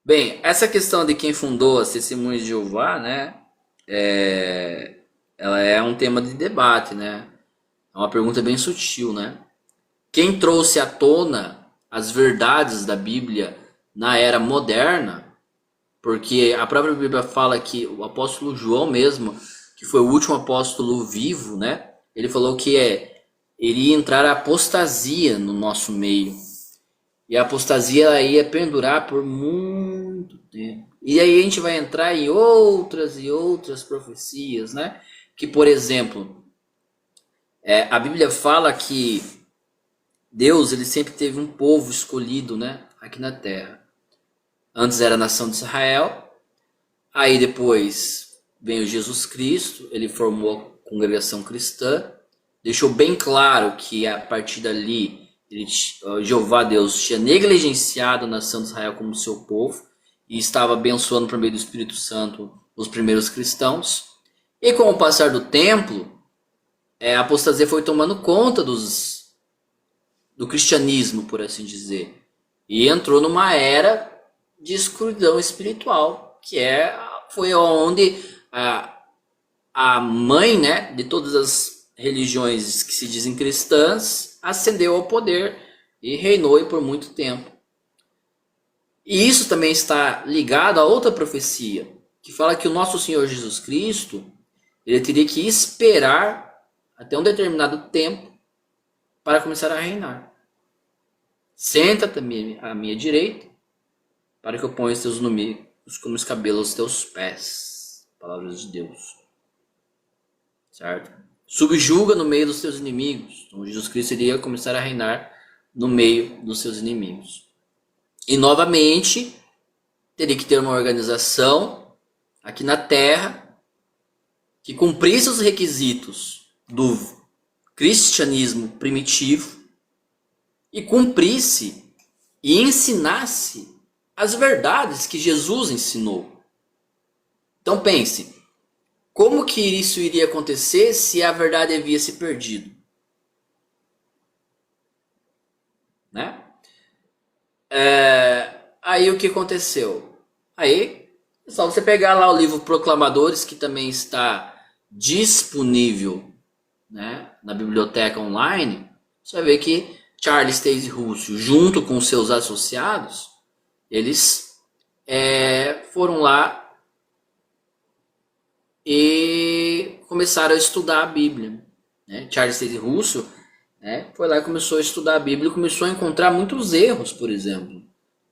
Bem, essa questão de quem fundou as Testemunhas de Jeová, né, ela é um tema de debate, né? É uma pergunta bem sutil, né? Quem trouxe à tona as verdades da Bíblia na era moderna, porque a própria Bíblia fala que o apóstolo João mesmo, que foi o último apóstolo vivo, né? Ele falou que iria entrar a apostasia no nosso meio. E a apostasia ia perdurar por muito tempo. E aí a gente vai entrar em outras e outras profecias, né? Que, por exemplo, a Bíblia fala que Deus ele sempre teve um povo escolhido, né? Aqui na Terra. Antes era a nação de Israel. Aí depois veio Jesus Cristo. Ele formou a congregação cristã. Deixou bem claro que a partir dali Jeová Deus tinha negligenciado a nação de Israel como seu povo e estava abençoando por meio do Espírito Santo os primeiros cristãos. E com o passar do tempo, a apostasia foi tomando conta do cristianismo, por assim dizer, e entrou numa era de escuridão espiritual, que foi onde a mãe, né, de todas as religiões que se dizem cristãs ascendeu ao poder e reinou por muito tempo. E isso também está ligado a outra profecia, que fala que o nosso Senhor Jesus Cristo, ele teria que esperar até um determinado tempo para começar a reinar. Senta-te à minha direita, para que eu ponha os teus inimigos como os cabelos aos teus pés. Palavras de Deus. Certo? Subjuga no meio dos teus inimigos. Então Jesus Cristo iria começar a reinar no meio dos seus inimigos. E novamente, teria que ter uma organização aqui na Terra que cumprisse os requisitos do cristianismo primitivo e cumprisse e ensinasse as verdades que Jesus ensinou. Então pense, como que isso iria acontecer se a verdade havia se perdido? Né? Aí o que aconteceu? Aí é só você pegar lá o livro Proclamadores, que também está disponível, né, na biblioteca online. Você vai ver que Charles Taze Russell, junto com seus associados, eles foram lá e começaram a estudar a Bíblia. Né? Charles Taze Russell, né, foi lá e começou a estudar a Bíblia e começou a encontrar muitos erros, por exemplo,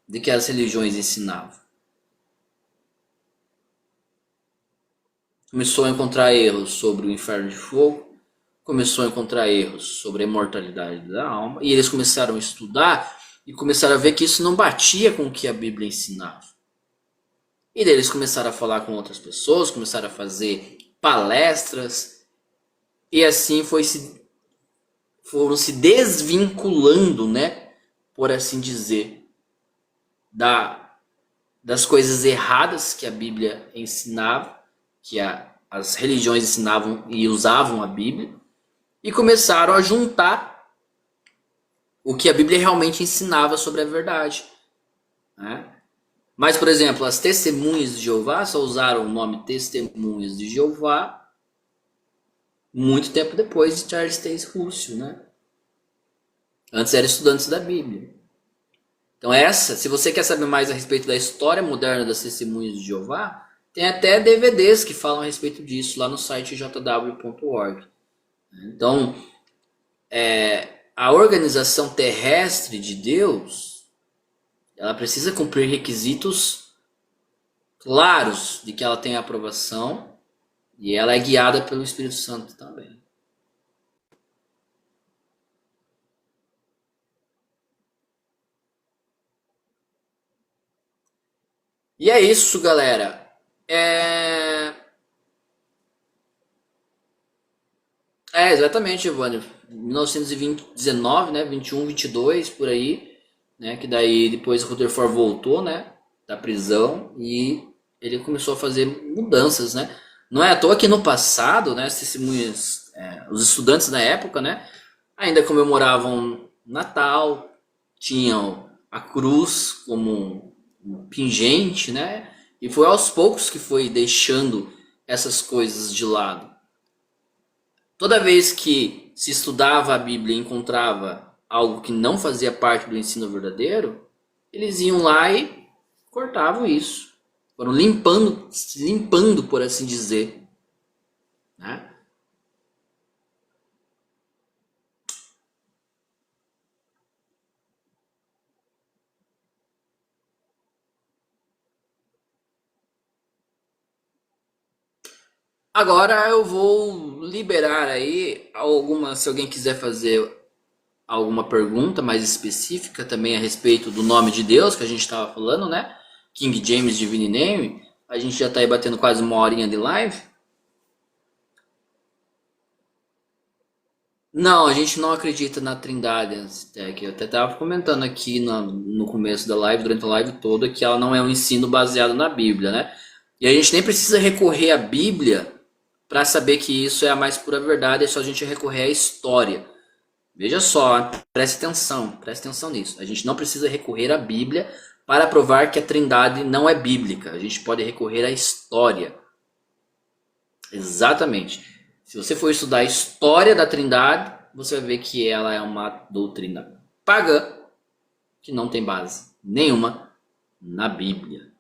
de que as religiões ensinavam. Começou a encontrar erros sobre o inferno de fogo, começou a encontrar erros sobre a imortalidade da alma, e eles começaram a estudar e começaram a ver que isso não batia com o que a Bíblia ensinava. E daí eles começaram a falar com outras pessoas, começaram a fazer palestras, e assim foram se desvinculando, né, por assim dizer, das coisas erradas que a Bíblia ensinava, que as religiões ensinavam e usavam a Bíblia, e começaram a juntar o que a Bíblia realmente ensinava sobre a verdade. Né? Mas, por exemplo, as testemunhas de Jeová só usaram o nome Testemunhas de Jeová muito tempo depois de Charles Taze Russell, né? Antes eram estudantes da Bíblia. Então se você quer saber mais a respeito da história moderna das Testemunhas de Jeová, tem até DVDs que falam a respeito disso lá no site jw.org. Então, a organização terrestre de Deus, ela precisa cumprir requisitos claros de que ela tem aprovação e ela é guiada pelo Espírito Santo também. E é isso, galera. Exatamente, Giovanni. 1919, né? 21, 22, por aí. Né? Que daí depois o Rutherford voltou, né? Da prisão e ele começou a fazer mudanças, né? Não é à toa que no passado, né? Os estudantes da época, né? Ainda comemoravam Natal, tinham a cruz como um pingente, né? E foi aos poucos que foi deixando essas coisas de lado. Toda vez que se estudava a Bíblia e encontrava algo que não fazia parte do ensino verdadeiro, eles iam lá e cortavam isso. Foram limpando, por assim dizer. Né? Agora eu vou liberar aí se alguém quiser fazer alguma pergunta mais específica também a respeito do nome de Deus que a gente estava falando, né? King James Divine Name. A gente já está aí batendo quase uma horinha de live. Não, a gente não acredita na Trindade, Aztec. Eu até estava comentando aqui no começo da live, durante a live toda, que ela não é um ensino baseado na Bíblia, né? E a gente nem precisa recorrer à Bíblia para saber que isso é a mais pura verdade, é só a gente recorrer à história. Veja só, preste atenção nisso. A gente não precisa recorrer à Bíblia para provar que a Trindade não é bíblica. A gente pode recorrer à história. Exatamente. Se você for estudar a história da Trindade, você vai ver que ela é uma doutrina pagã que não tem base nenhuma na Bíblia.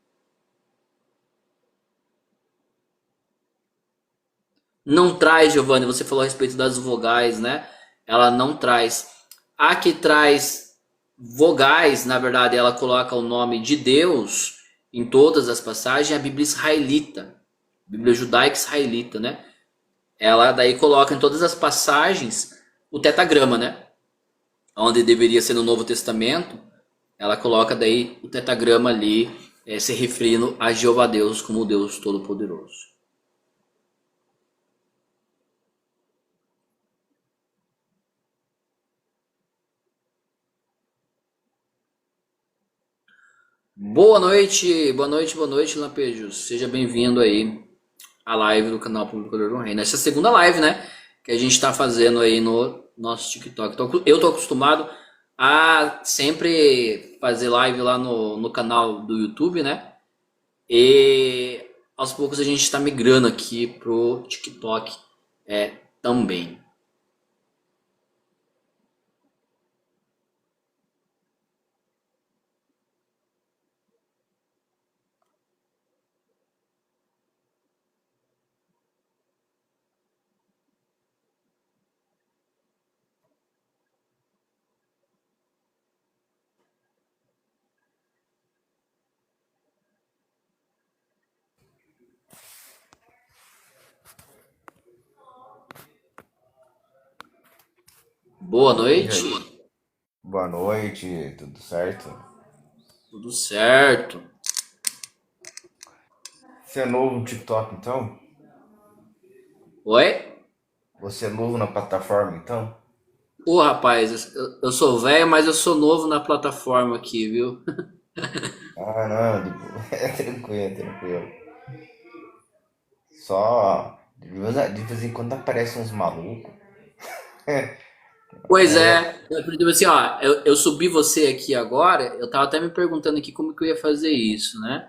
Não traz, Giovanni, você falou a respeito das vogais, né? Ela não traz. A que traz vogais, na verdade, ela coloca o nome de Deus em todas as passagens, é a Bíblia israelita. Bíblia judaica israelita, né? Ela daí coloca em todas as passagens o tetagrama, né? Onde deveria ser no Novo Testamento, ela coloca daí o tetagrama ali, se referindo a Jeová Deus como o Deus Todo-Poderoso. Boa noite, boa noite, boa noite, Lampejos. Seja bem-vindo aí à live do canal Publicador do Reino. Essa é a segunda live, né, que a gente está fazendo aí no nosso TikTok. Eu tô acostumado a sempre fazer live lá no canal do YouTube, né? E aos poucos a gente está migrando aqui pro TikTok também. Boa E noite, aí? Boa noite, tudo certo? tudo certo? Você é novo no TikTok, então? Oi? Você é novo na plataforma, então? Ô, rapaz, eu sou velho, mas eu sou novo na plataforma aqui, viu? Ah, não, é tranquilo, é tranquilo. Só de vez em quando aparecem uns malucos. Pois Aí é, é, por exemplo assim, ó, eu subi você aqui agora, eu tava até me perguntando aqui como que eu ia fazer isso, né?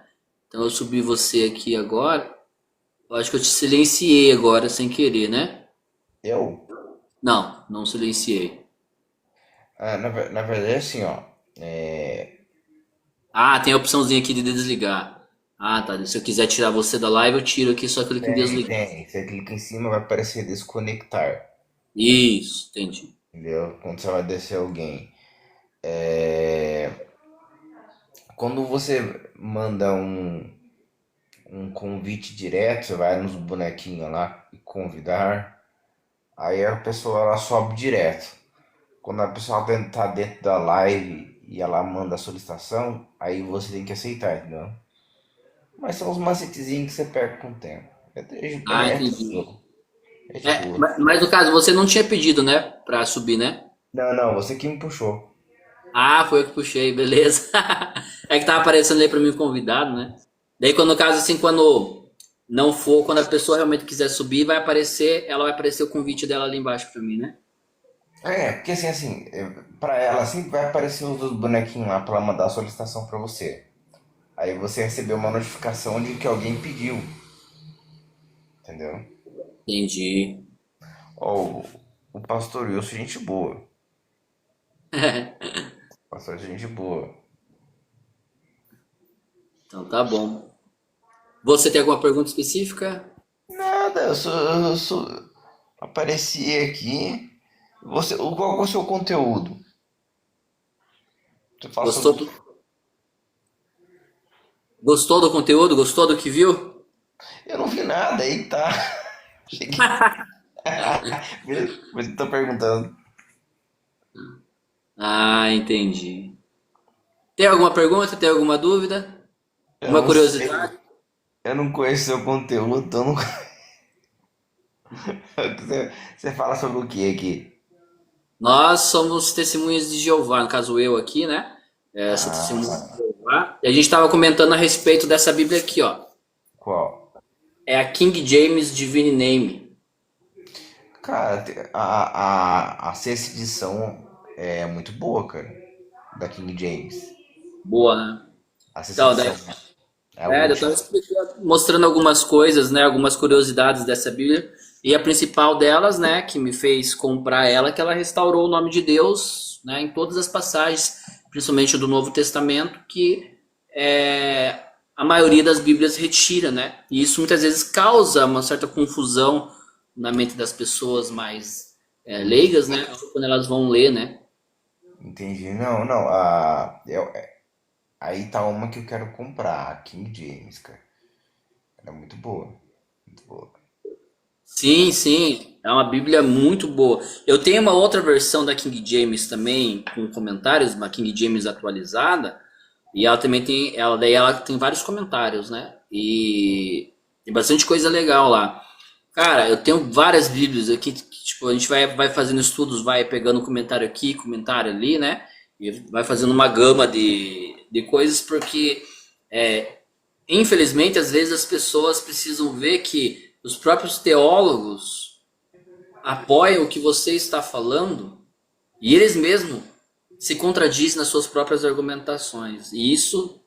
Então eu subi você aqui agora, eu acho que eu te silenciei agora sem querer, né? eu? Não, não silenciei. Na verdade é assim, ó. É, Ah, tem a opçãozinha aqui de desligar. Ah, tá. Se eu quiser tirar você da live, eu tiro aqui, só clico em desligar. tem. Você clica em cima, vai aparecer desconectar. Isso, entendi. Entendeu? Quando você vai descer alguém. É, quando você manda um convite direto, você vai nos bonequinhos lá e convidar. Aí a pessoa ela sobe direto. Quando a pessoa tá dentro da live e ela manda a solicitação, aí você tem que aceitar, entendeu? Mas são uns macetezinhos que você perde com o tempo. Ah, É entendi. tranquilo, é de É, boa. mas no caso, você não tinha pedido, né, pra subir, né? Não, não, você que me puxou. Ah, foi eu que puxei, beleza. É que tava aparecendo aí pra mim convidado, né? Daí quando no caso assim, quando não for, quando a pessoa realmente quiser subir, vai aparecer, ela vai aparecer o convite dela ali embaixo pra mim, né? Porque pra ela sempre vai aparecer os dos bonequinhos lá pra ela mandar a solicitação pra você. Aí você recebeu uma notificação de que alguém pediu, entendeu? Entendi. Ó, o pastor Wilson, gente boa. Pastor gente boa. Então tá bom. Você tem alguma pergunta específica? Nada, eu sou. Apareci aqui. Qual é o seu conteúdo? Você fala sobre Gostou o quê? gostou do conteúdo? Gostou do que viu? Eu não vi nada, aí tá. Cheguei. Por isso que tô perguntando. Ah, entendi. Tem alguma pergunta? Tem alguma dúvida? Eu Uma não sei. curiosidade? Eu não conheço seu conteúdo, então não. Você fala sobre o que aqui? Nós somos testemunhas de Jeová, no caso eu aqui, né? Sou testemunha de Ah, Jeová. E a gente estava comentando a respeito dessa Bíblia aqui, ó. qual? É a King James Divine Name. Cara, a sexta edição é muito boa, cara. Da King James. Boa, né? A sexta Então, daí, edição é a eu estava última. explicando, mostrando algumas coisas, né? Algumas curiosidades dessa Bíblia. E a principal delas, né, que me fez comprar ela, é que ela restaurou o nome de Deus, né, em todas as passagens, principalmente do Novo Testamento, que a maioria das Bíblias retira, né? E isso muitas vezes causa uma certa confusão na mente das pessoas mais leigas, né? Quando elas vão ler, né? Entendi. Não, não. Aí tá uma que eu quero comprar, a King James, cara. Ela é muito boa. Muito boa. Sim, sim, é uma Bíblia muito boa. Eu tenho uma outra versão da King James também, com comentários, uma King James atualizada, e ela também tem, daí ela tem vários comentários, né? E tem bastante coisa legal lá. Cara, eu tenho várias Bíblias aqui, que, tipo, a gente vai fazendo estudos, vai pegando comentário aqui, comentário ali, né? E vai fazendo uma gama de coisas, porque infelizmente às vezes as pessoas precisam ver que os próprios teólogos apoiam o que você está falando e eles mesmos se contradizem nas suas próprias argumentações. E isso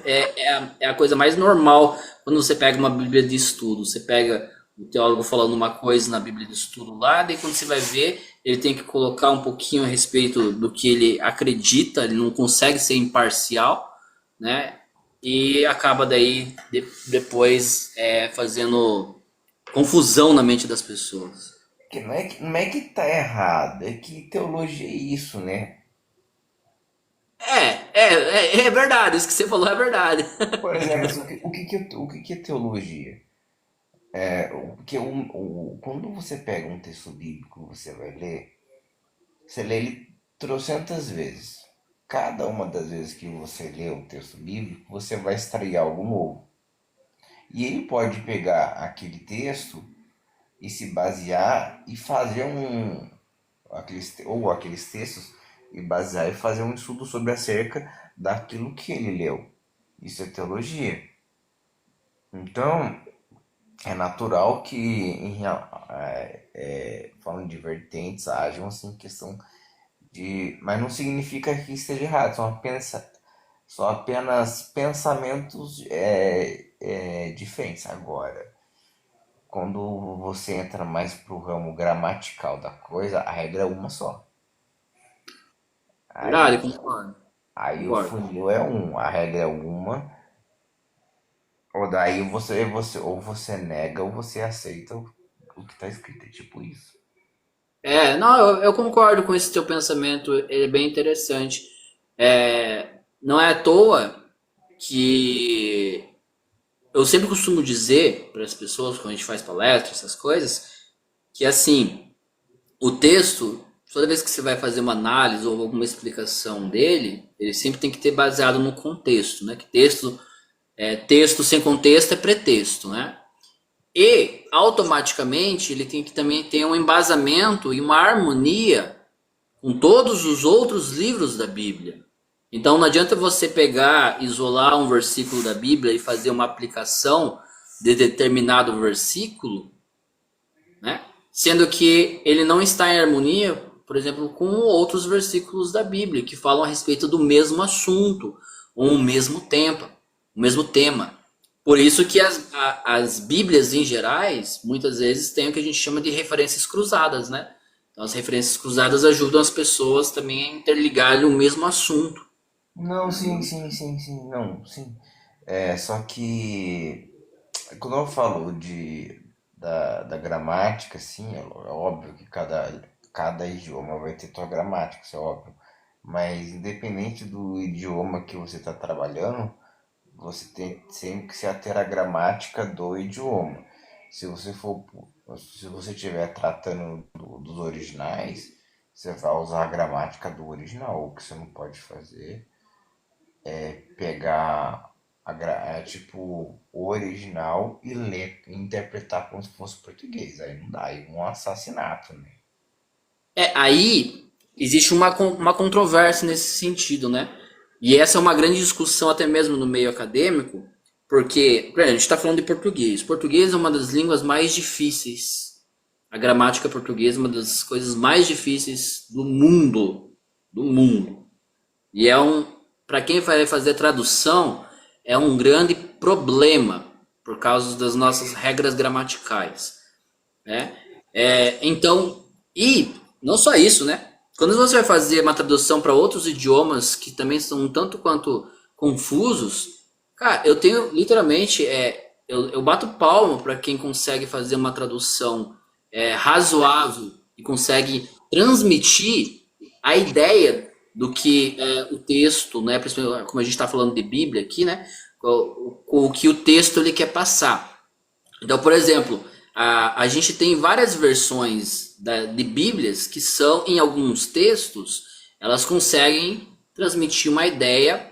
é a coisa mais normal quando você pega uma Bíblia de estudo. Você pega o teólogo falando uma coisa na Bíblia de estudo lá, daí quando você vai ver, ele tem que colocar um pouquinho a respeito do que ele acredita, ele não consegue ser imparcial, né? E acaba daí depois fazendo confusão na mente das pessoas. Que não é que tá errado, é que teologia é isso, né? É verdade, isso que você falou é verdade. Por exemplo, assim, o que é teologia? Porque quando você pega um texto bíblico, você vai ler, você lê ele trocentas vezes. Cada uma das vezes que você lê um texto bíblico, você vai extrair algo novo. E ele pode pegar aquele texto e se basear e fazer aqueles textos e basear e fazer um estudo sobre acerca daquilo que ele leu. Isso é teologia. Então, é natural que, falando de vertentes, hajam assim questão de. Mas não significa que esteja errado, são apenas pensamentos diferentes. Agora, quando você entra mais pro ramo gramatical da coisa, a regra é uma só. Verdade, Aí, concordo. aí o Concordo. funil é um, a regra é uma, ou daí ou você nega ou você aceita o que está escrito, é tipo isso. Não, eu concordo com esse teu pensamento, ele é bem interessante. Não é à toa que eu sempre costumo dizer para as pessoas, quando a gente faz palestra, essas coisas, que assim, o texto, toda vez que você vai fazer uma análise ou alguma explicação dele, ele sempre tem que ter baseado no contexto, né? Que texto sem contexto é pretexto, né? E automaticamente ele tem que também ter um embasamento e uma harmonia com todos os outros livros da Bíblia. Então não adianta você pegar, isolar um versículo da Bíblia e fazer uma aplicação de determinado versículo, né? Sendo que ele não está em harmonia, por exemplo, com outros versículos da Bíblia que falam a respeito do mesmo assunto ou o mesmo tema. Por isso que as Bíblias em gerais, muitas vezes, têm o que a gente chama de referências cruzadas, né? Então as referências cruzadas ajudam as pessoas também a interligar o mesmo assunto. Não, sim, não, sim. Só que quando eu falo da gramática, sim, é óbvio que cada idioma vai ter sua gramática, isso é óbvio. Mas independente do idioma que você está trabalhando, você tem sempre que se ater à gramática do idioma. Se você for, se você estiver tratando dos originais, você vai usar a gramática do original. O que você não pode fazer é pegar tipo o original e ler, e interpretar como se fosse português. Aí não dá, aí é um assassinato, né? Aí existe uma controvérsia nesse sentido, né? E essa é uma grande discussão até mesmo no meio acadêmico, porque, por exemplo, a gente está falando de português. Português é uma das línguas mais difíceis. A gramática portuguesa é uma das coisas mais difíceis do mundo. Do mundo. E para quem vai fazer tradução, é um grande problema por causa das nossas regras gramaticais, né? Então, e não só isso, né? Quando você vai fazer uma tradução para outros idiomas que também são um tanto quanto confusos, cara, eu tenho literalmente, eu bato palma para quem consegue fazer uma tradução razoável e consegue transmitir a ideia do que o texto, né? Principalmente como a gente está falando de Bíblia aqui, né? O que o texto ele quer passar. Então, por exemplo, a gente tem várias versões de Bíblias que são, em alguns textos, elas conseguem transmitir uma ideia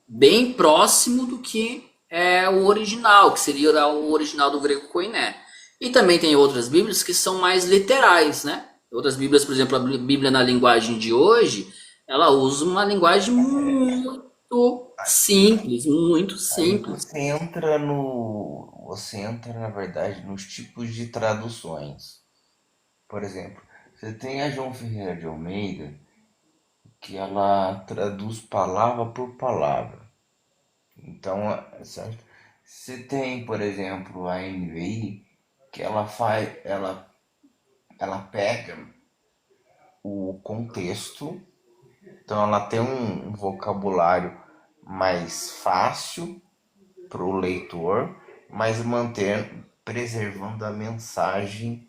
bem próximo do que é o original, que seria o original do grego koiné. E também tem outras Bíblias que são mais literais, né? Outras Bíblias, por exemplo, a Bíblia na linguagem de hoje, ela usa uma linguagem muito muito simples, muito Aí simples. você entra na verdade nos tipos de traduções. Por exemplo, você tem a João Ferreira de Almeida, que ela traduz palavra por palavra. Então, certo? Você tem, por exemplo, a NVI, que ela pega o contexto, então ela tem um vocabulário mais fácil para o leitor, mas preservando a mensagem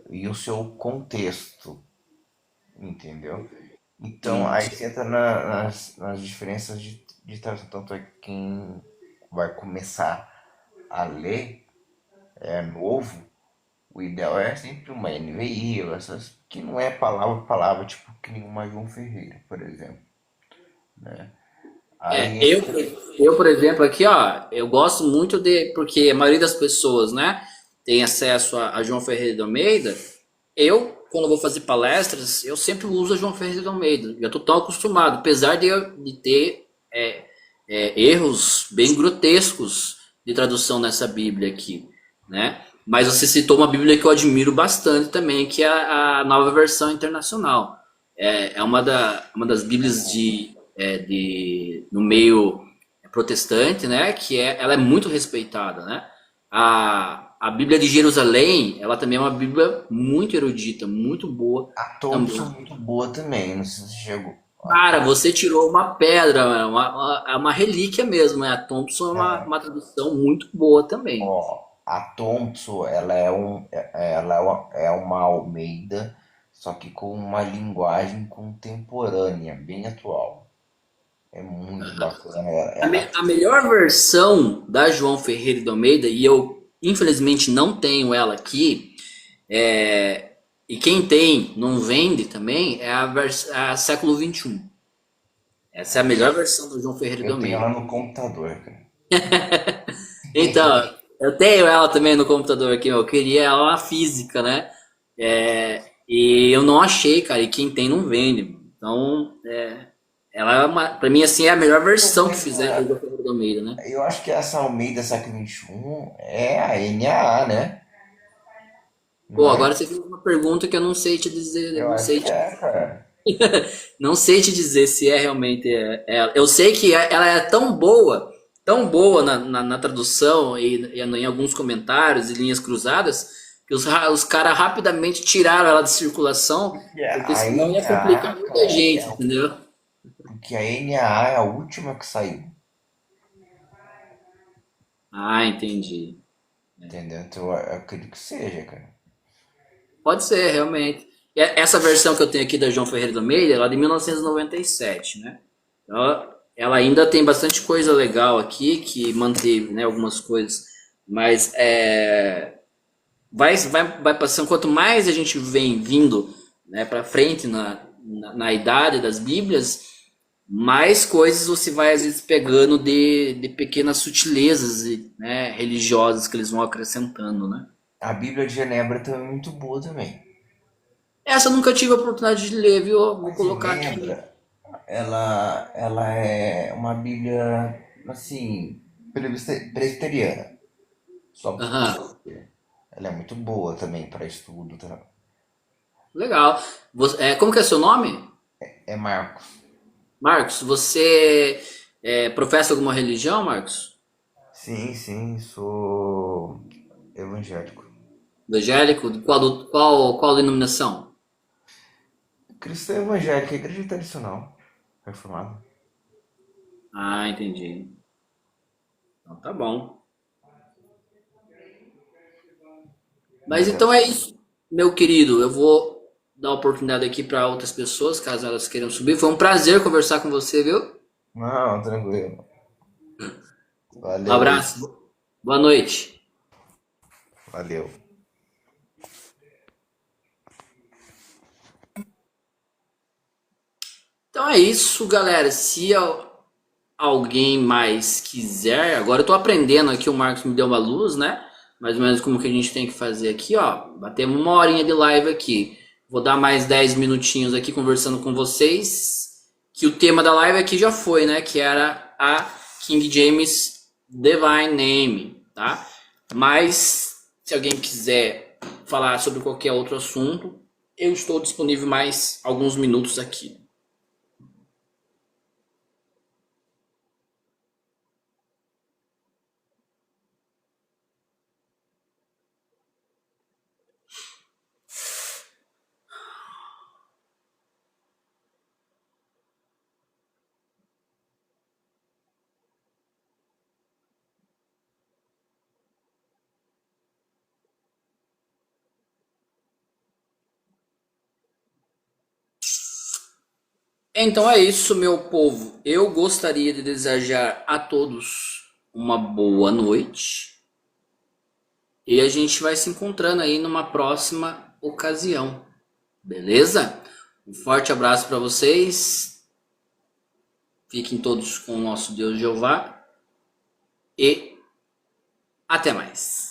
e o seu contexto, entendeu? Então Sim, aí você entra nas diferenças de tradução. Tanto é que quem vai começar a ler novo, o ideal é sempre uma NVI, essas que não é palavra por palavra, tipo que nem uma João Ferreira, por exemplo. É, Aí por exemplo, aqui, ó, eu gosto muito porque a maioria das pessoas, né, tem acesso a João Ferreira de Almeida. Eu, quando vou fazer palestras, eu sempre uso a João Ferreira de Almeida. Já tô tão acostumado, apesar de ter erros bem grotescos de tradução nessa Bíblia aqui, né? Mas você citou uma Bíblia que eu admiro bastante também, que é a Nova Versão Internacional. É uma das Bíblias no meio protestante, né? Ela é muito respeitada, né? A Bíblia de Jerusalém, ela também é uma Bíblia muito erudita, muito boa a também. Thompson muito boa também, não sei se você chegou. A Cara, Thompson, você tirou uma pedra, mano, é uma relíquia mesmo, né? A Thompson é uma tradução muito boa também. a Thompson, é uma Almeida, só que com uma linguagem contemporânea, bem atual. É muito bacana. A melhor versão da João Ferreira de Almeida, e eu infelizmente não tenho ela aqui, e quem tem não vende também, é a século XXI. Essa é a melhor versão do João Ferreira de Eu tenho ela Almeida. no computador, cara. Então, eu tenho ela também no computador aqui, eu queria ela na física, né? E eu não achei, cara, e quem tem não vende. Então, ela é pra mim, assim, é a melhor versão que fizeram do João Ferreira de Almeida, né? Eu acho que essa Almeida século XXI é a NAA, né? Pô, Não agora é? você fez uma pergunta que eu não sei te dizer, Eu acho que é, cara. não sei te dizer se é realmente ela. Eu sei que ela é tão boa na tradução e em alguns comentários e linhas cruzadas, que os caras rapidamente tiraram ela de circulação, porque A senão ia complicar NAA, muita cara, gente, entendeu? porque a NAA é a última que saiu. Ah, entendi. Entendeu? Então eu acredito que seja, cara. Pode ser, realmente. Essa versão que eu tenho aqui da João Ferreira do Almeida, ela é de 1997, né? Então, ela ainda tem bastante coisa legal aqui, que manteve, né, algumas coisas. Mas vai passando, quanto mais a gente vem vindo, né, para frente na idade das Bíblias, mais coisas você vai às vezes pegando de pequenas sutilezas, né, religiosas que eles vão acrescentando, né? A Bíblia de Genebra também é muito boa também. Essa eu nunca tive a oportunidade de ler, viu? Vou A colocar aqui. Genebra, ela é uma Bíblia, assim, presbiteriana. Só pra Aham, você ver. Ela é muito boa também para estudo, tá? legal. Como que é seu nome? É Marcos. Marcos, você professa alguma religião, Marcos? Sim, sim, sou evangélico. Evangélico? Qual denominação? Cristão evangélico, igreja tradicional, reformado. Ah, entendi. Então tá bom. Mas Mas então é isso, meu querido. Eu vou dar oportunidade aqui para outras pessoas, caso elas queiram subir. Foi um prazer conversar com você, viu? não, tranquilo. Um Valeu aí. abraço. Boa noite. Valeu. Então é isso, galera. Se alguém mais quiser, agora eu tô aprendendo aqui, o Marcos me deu uma luz, né? Mais ou menos como que a gente tem que fazer aqui, ó. Batemos uma horinha de live aqui. Vou dar mais 10 minutinhos aqui conversando com vocês. que o tema da live aqui já foi, né? Que era a King James Divine Name, tá? Mas se alguém quiser falar sobre qualquer outro assunto, eu estou disponível mais alguns minutos aqui. Então é isso, meu povo. Eu gostaria de desejar a todos uma boa noite. E a gente vai se encontrando aí numa próxima ocasião. Beleza? Um forte abraço para vocês. Fiquem todos com o nosso Deus Jeová. E até mais.